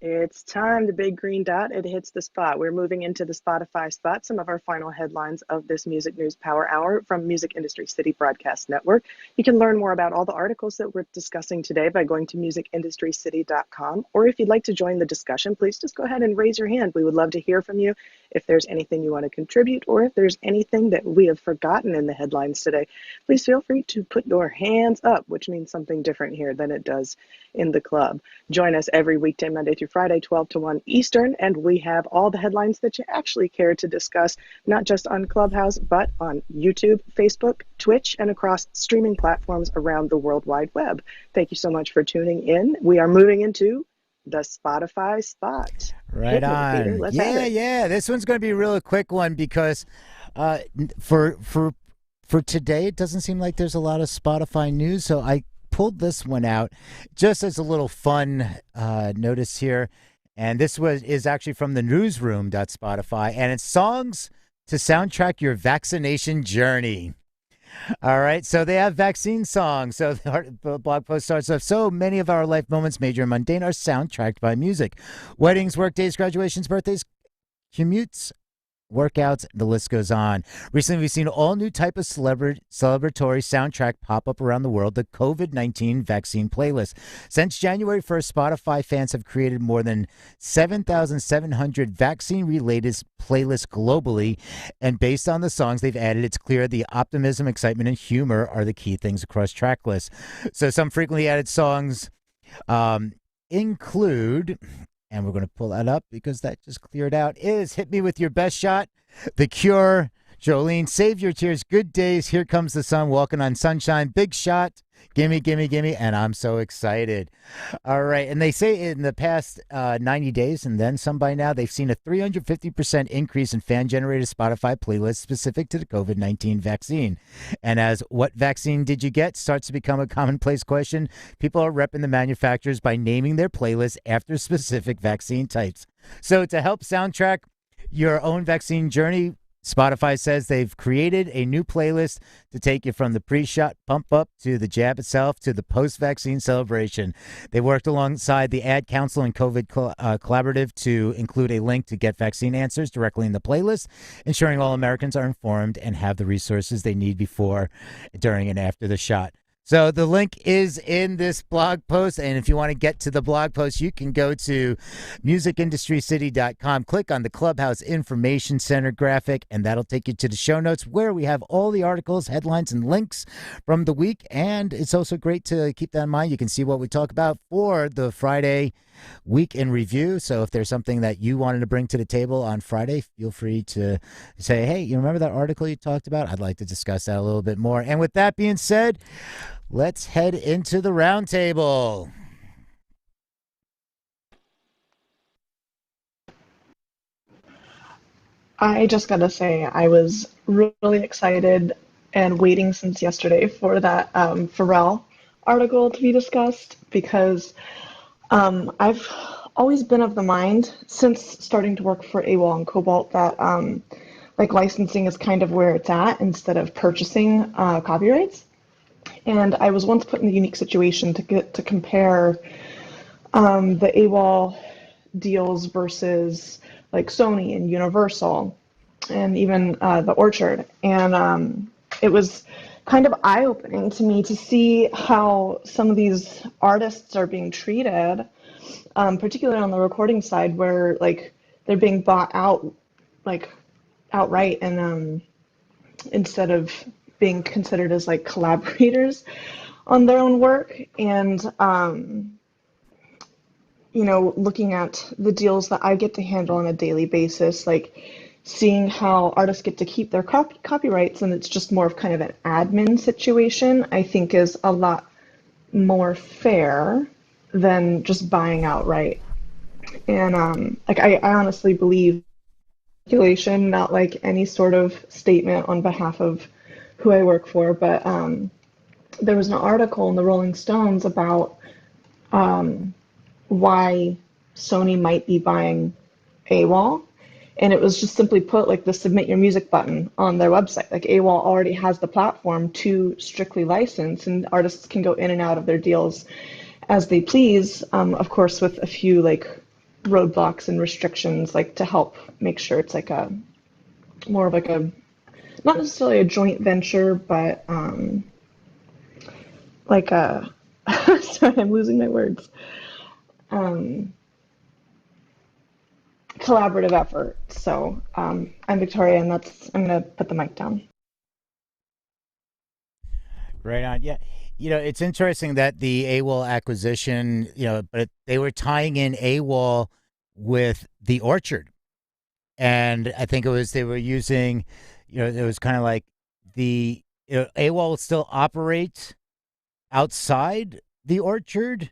It's time. The big green dot, it hits the spot. We're moving into the Spotify spot. Some of our final headlines of this Music News Power Hour from Music Industry City Broadcast Network. You can learn more about all the articles that we're discussing today by going to musicindustrycity.com. Or if you'd like to join the discussion, please just go ahead and raise your hand. We would love to hear from you if there's anything you want to contribute or if there's anything that we have forgotten in the headlines today. Please feel free to put your hands up, which means something different here than it does in the club. Join us every weekday, Monday through Friday, 12 to 1 Eastern, and we have all the headlines that you actually care to discuss, not just on Clubhouse, but on YouTube, Facebook, Twitch, and across streaming platforms around the World Wide Web. Thank you so much for tuning in. We are moving into the Spotify spot. Right on. Yeah. This one's going to be a really quick one because for today, it doesn't seem like there's a lot of Spotify news, so I pulled this one out just as a little fun notice here. And this is actually from the newsroom.spotify, and it's songs to soundtrack your vaccination journey. All right, so they have vaccine songs. So the blog post starts off, so many of our life moments, major and mundane, are soundtracked by music. Weddings, workdays, graduations, birthdays, commutes, workouts, the list goes on. Recently, we've seen all new type of celebratory soundtrack pop up around the world, the COVID-19 vaccine playlist. Since January 1st, Spotify fans have created more than 7,700 vaccine-related playlists globally, and based on the songs they've added, it's clear the optimism, excitement, and humor are the key things across track lists. So some frequently added songs include, and we're going to pull that up because that just cleared out, is Hit Me With Your Best Shot, The Cure, Jolene, Save Your Tears, Good Days, Here Comes the Sun, Walking on Sunshine, Big Shot, Gimme, Gimme, Gimme, and I'm So Excited. All right, and they say in the past 90 days, and then some by now, they've seen a 350% increase in fan-generated Spotify playlists specific to the COVID-19 vaccine. And as what vaccine did you get starts to become a commonplace question, people are repping the manufacturers by naming their playlists after specific vaccine types. So to help soundtrack your own vaccine journey, Spotify says they've created a new playlist to take you from the pre-shot pump up to the jab itself to the post-vaccine celebration. They worked alongside the Ad Council and COVID Collaborative to include a link to get vaccine answers directly in the playlist, ensuring all Americans are informed and have the resources they need before, during, and after the shot. So the link is in this blog post, and if you want to get to the blog post, you can go to musicindustrycity.com, click on the Clubhouse Information Center graphic, and that'll take you to the show notes where we have all the articles, headlines, and links from the week. And it's also great to keep that in mind. You can see what we talk about for the Friday week in review. So if there's something that you wanted to bring to the table on Friday, feel free to say, hey, you remember that article you talked about? I'd like to discuss that a little bit more. And with that being said, let's head into the roundtable. I just gotta say, I was really excited and waiting since yesterday for that Pharrell article to be discussed because I've always been of the mind since starting to work for AWOL and Cobalt that like licensing is kind of where it's at instead of purchasing copyrights. And I was once put in the unique situation to get to compare the AWOL deals versus like Sony and Universal and even the Orchard. And it was kind of eye-opening to me to see how some of these artists are being treated, particularly on the recording side where like they're being bought out like outright and instead of being considered as like collaborators on their own work. And you know, looking at the deals that I get to handle on a daily basis, like seeing how artists get to keep their copyrights and it's just more of kind of an admin situation, I think is a lot more fair than just buying outright. And like I honestly believe speculation, not like any sort of statement on behalf of who I work for, but there was an article in the Rolling Stones about why Sony might be buying AWOL, And it was just simply put like the submit your music button on their website. Like AWOL already has the platform to strictly license, and artists can go in and out of their deals as they please, of course, with a few like roadblocks and restrictions, like to help make sure it's like a more of like a not necessarily a joint venture, but like a sorry, I'm losing my words. Collaborative effort. So I'm Victoria, and I'm gonna put the mic down. Right on. Yeah. It's interesting that the AWOL acquisition, but they were tying in AWOL with the Orchard. And I think they were using, it was kind of like AWOL will still operate outside the Orchard,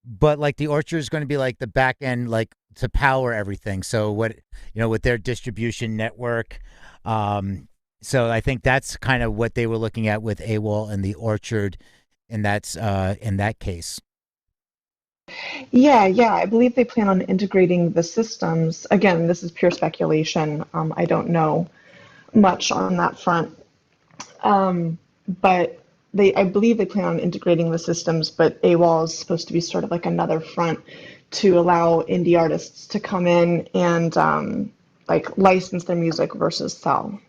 but like the Orchard is going to be like the back end, like to power everything. So with their distribution network, so I think that's kind of what they were looking at with AWOL and the Orchard, and that's in that case. Yeah, I believe they plan on integrating the systems. Again, this is pure speculation. I don't know much on that front, but I believe they plan on integrating the systems. But AWOL is supposed to be sort of like another front to allow indie artists to come in and like license their music versus sell.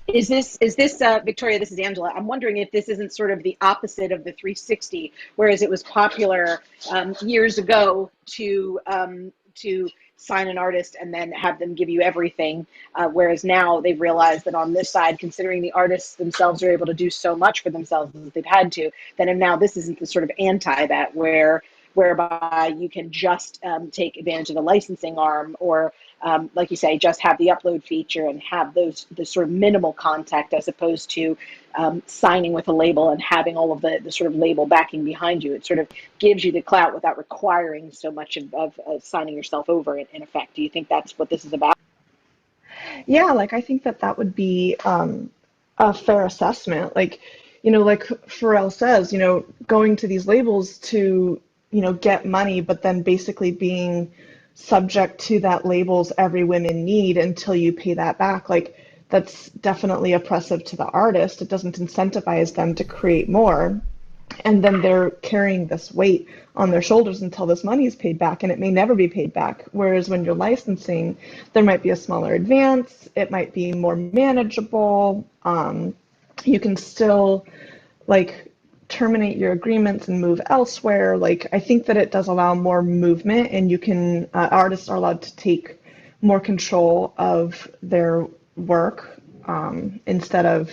Is this Victoria? This is Angela. I'm wondering if this isn't sort of the opposite of the 360, whereas it was popular years ago to sign an artist and then have them give you everything, whereas now they've realized that on this side, considering the artists themselves are able to do so much for themselves as they've had to, then now this isn't the sort of anti that whereby you can just take advantage of the licensing arm, or like you say, just have the upload feature and have the sort of minimal contact, as opposed to signing with a label and having all of the sort of label backing behind you. It sort of gives you the clout without requiring so much of signing yourself over in effect. Do you think that's what this is about? Yeah, like I think that would be a fair assessment. Like, like Pharrell says, going to these labels to get money, but then basically being subject to that label's every women need until you pay that back. Like that's definitely oppressive to the artist. It doesn't incentivize them to create more. And then they're carrying this weight on their shoulders until this money is paid back, and it may never be paid back. Whereas when you're licensing, there might be a smaller advance, it might be more manageable. You can still like terminate your agreements and move elsewhere. Like I think that it does allow more movement, and you can artists are allowed to take more control of their work instead of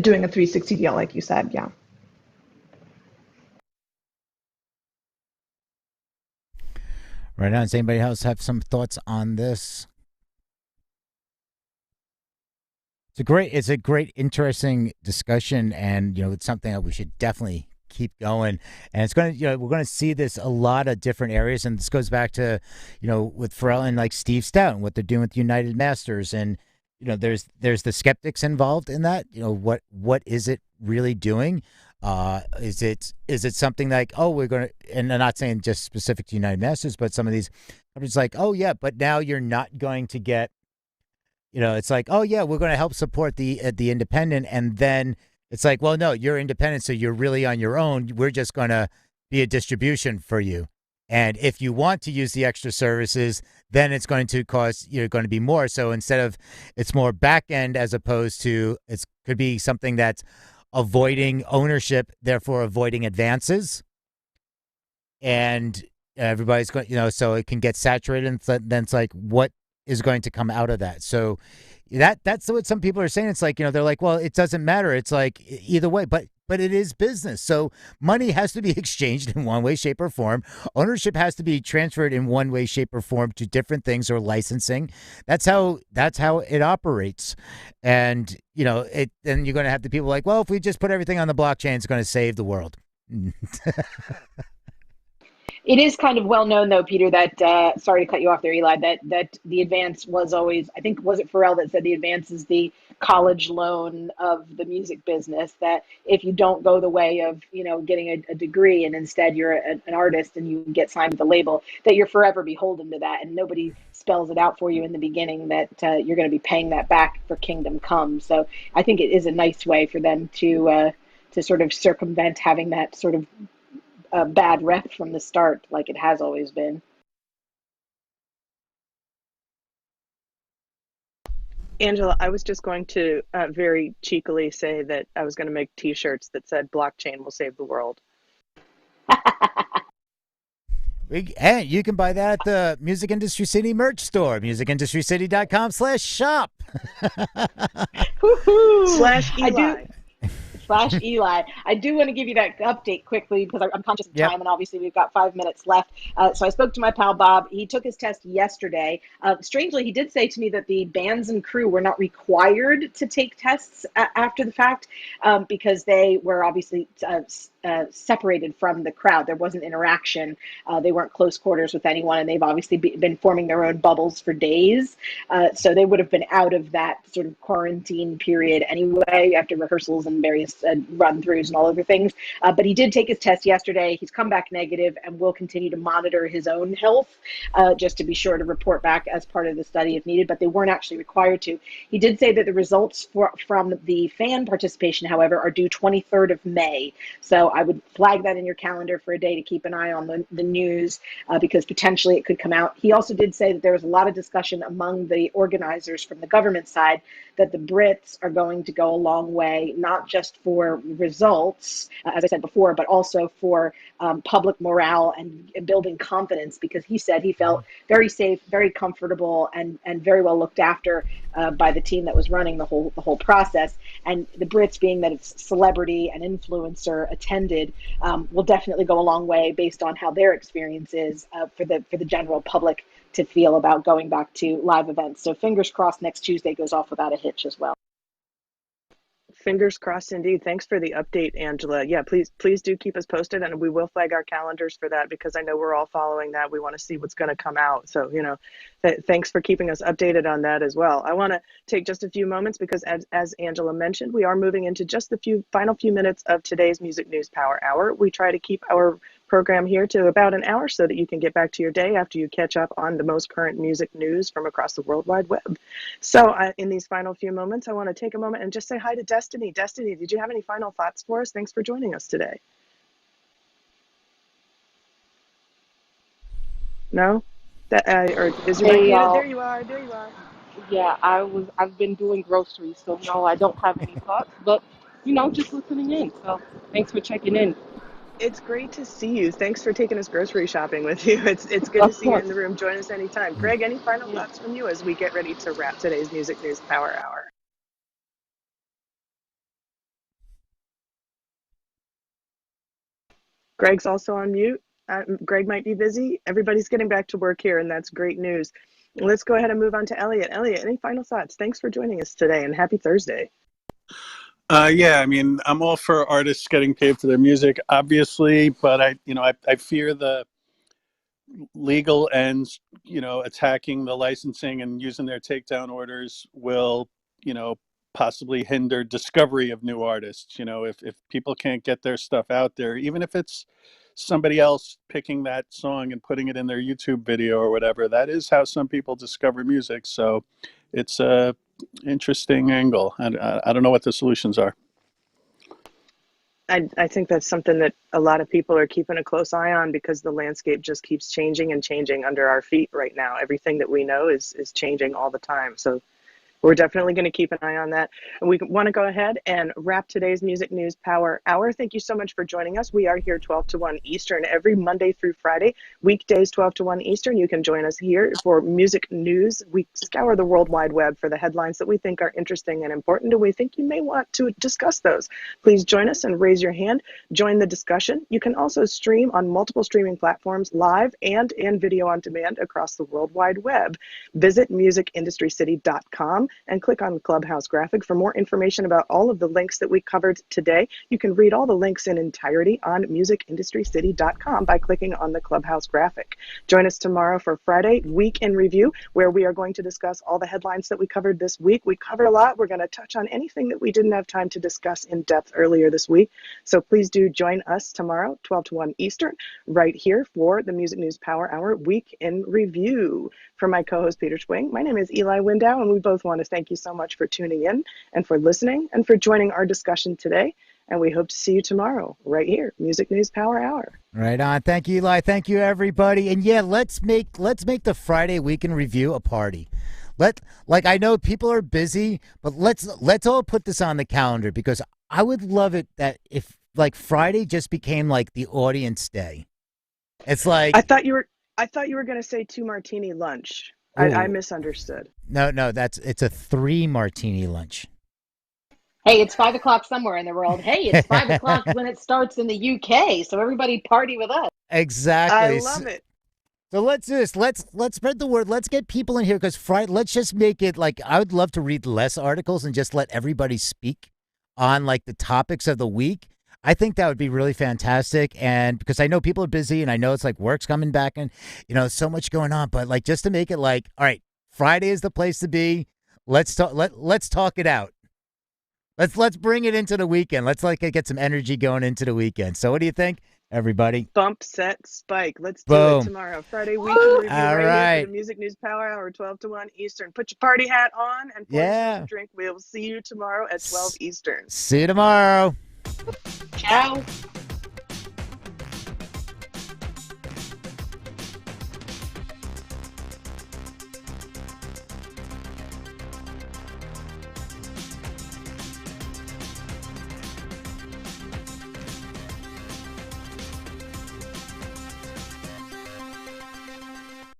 doing a 360 deal, like you said. Yeah. Right on. Does anybody else have some thoughts on this? It's a great, interesting discussion, and it's something that we should definitely keep going. And it's going to, we're going to see this a lot of different areas, and this goes back to, with Pharrell and like Steve Stout and what they're doing with United Masters, and there's the skeptics involved in that. What is it really doing? Is it something like, oh, we're going to, and I'm not saying just specific to United Masters, but some of these companies like, oh yeah, but now you're not going to get. It's like, oh yeah, we're going to help support the independent, and then it's like, well, no, you're independent, so you're really on your own. We're just going to be a distribution for you, and if you want to use the extra services, then it's going to cost. You're going to be more. So instead of, it's more back end as opposed to could be something that's avoiding ownership, therefore avoiding advances, and everybody's going, so it can get saturated, and then it's like, what is going to come out of that? So that's what some people are saying. It's like, they're like, well, it doesn't matter. It's like either way, but it is business. So money has to be exchanged in one way, shape, or form. Ownership has to be transferred in one way, shape, or form to different things, or licensing. That's how it operates. And then you're going to have the people like, well, if we just put everything on the blockchain, it's going to save the world. It is kind of well known, though, Peter, that sorry to cut you off there, Eli, that the advance was always, I think, was it Pharrell that said the advance is the college loan of the music business, that if you don't go the way of, getting a degree and instead you're an artist and you get signed with a label, that you're forever beholden to that. And nobody spells it out for you in the beginning that you're going to be paying that back for Kingdom Come. So I think it is a nice way for them to sort of circumvent having that sort of a bad rep from the start, like it has always been. Angela, I was just going to very cheekily say that I was going to make T-shirts that said "Blockchain will save the world." And you can buy that at the Music Industry City merch store, musicindustrycity.com/shop. Slash Eli. Eli. I do want to give you that update quickly because I'm conscious of time, and obviously we've got 5 minutes left. So I spoke to my pal Bob. He took his test yesterday. Strangely, he did say to me that the bands and crew were not required to take tests after the fact because they were obviously separated from the crowd. There wasn't interaction. They weren't close quarters with anyone, and they've obviously been forming their own bubbles for days. So they would have been out of that sort of quarantine period anyway after rehearsals and various run-throughs and all over things. But he did take his test yesterday. He's come back negative and will continue to monitor his own health just to be sure to report back as part of the study if needed, but they weren't actually required to. He did say that the results from the fan participation, however, are due 23rd of May. So I would flag that in your calendar for a day to keep an eye on the news because potentially it could come out. He also did say that there was a lot of discussion among the organizers from the government side that the Brits are going to go a long way, not just for results, as I said before, but also for public morale and building confidence, because he said he felt very safe, very comfortable, and very well looked after by the team that was running the whole process. And the Brits, being that it's celebrity and influencer attended, will definitely go a long way based on how their experience is for the general public to feel about going back to live events. So fingers crossed next Tuesday goes off without a hitch as well. Fingers crossed indeed. Thanks for the update, Angela. Yeah, please do keep us posted, and we will flag our calendars for that because I know we're all following that. We want to see what's going to come out. So, thanks for keeping us updated on that as well. I want to take just a few moments because as Angela mentioned, we are moving into just the final few minutes of today's Music News Power Hour. We try to keep our program here to about an hour so that you can get back to your day after you catch up on the most current music news from across the World Wide Web. So in these final few moments, I want to take a moment and just say hi to Destiny. Destiny, did you have any final thoughts for us? Thanks for joining us today. No? Or is your mic muted? There you are. There you are. Yeah, I've been doing groceries, so no, I don't have any thoughts, but just listening in. So thanks for checking in. It's great to see you. Thanks for taking us grocery shopping with you. It's good to see you in the room. Join us anytime. Greg, any final thoughts from you as we get ready to wrap today's Music News Power Hour? Greg's also on mute. Greg might be busy. Everybody's getting back to work here, and that's great news. Let's go ahead and move on to Elliot. Elliot, any final thoughts? Thanks for joining us today, and happy Thursday. Yeah, I mean, I'm all for artists getting paid for their music, obviously, but I fear the legal ends, attacking the licensing and using their takedown orders will, possibly hinder discovery of new artists. If people can't get their stuff out there, even if it's somebody else picking that song and putting it in their YouTube video or whatever, that is how some people discover music. So it's a interesting angle. I don't know what the solutions are. I think that's something that a lot of people are keeping a close eye on because the landscape just keeps changing and changing under our feet right now. Everything that we know is changing all the time. So we're definitely going to keep an eye on that. And we want to go ahead and wrap today's Music News Power Hour. Thank you so much for joining us. We are here 12 to 1 Eastern every Monday through Friday, weekdays 12 to 1 Eastern. You can join us here for Music News. We scour the World Wide Web for the headlines that we think are interesting and important, and we think you may want to discuss those. Please join us and raise your hand. Join the discussion. You can also stream on multiple streaming platforms live and in video on demand across the World Wide Web. Visit musicindustrycity.com. and click on the Clubhouse graphic for more information about all of the links that we covered today. You can read all the links in entirety on musicindustrycity.com by clicking on the Clubhouse graphic. Join us tomorrow for Friday Week in Review, where we are going to discuss all the headlines that we covered this week. We covered a lot. We're going to touch on anything that we didn't have time to discuss in depth earlier this week. So please do join us tomorrow, 12 to 1 Eastern, right here for the Music News Power Hour Week in Review. For my co-host Peter Schwing, my name is Eli Window, and we both want to thank you so much for tuning in and for listening and for joining our discussion today. And we hope to see you tomorrow right here, Music News Power Hour. Right on. Thank you, Eli. Thank you, everybody. And yeah, let's make the Friday Week in Review a party. I know people are busy, but let's all put this on the calendar, because I would love it that if like Friday just became like the audience day. It's like I thought you were going to say 2 martini lunch. I misunderstood. No, it's a 3 martini lunch. Hey, it's 5 o'clock somewhere in the world. Hey, it's 5 o'clock when it starts in the UK. So everybody party with us. Exactly. I love it. So let's spread the word. Let's get people in here, because Friday. Let's just make it like, I would love to read less articles and just let everybody speak on like the topics of the week. I think that would be really fantastic. And because I know people are busy, and I know it's like work's coming back, and so much going on. But like, just to make it like, all right, Friday is the place to be. Let's talk. Let's talk it out. Let's bring it into the weekend. Let's get some energy going into the weekend. So what do you think, everybody? Bump, set, spike. Let's do Boom. it tomorrow. Friday Week in Review All right here for the Music News Power Hour, 12 to 1 Eastern. Put your party hat on and pour yourself a drink. We'll see you tomorrow at 12 Eastern. See you tomorrow. Ciao.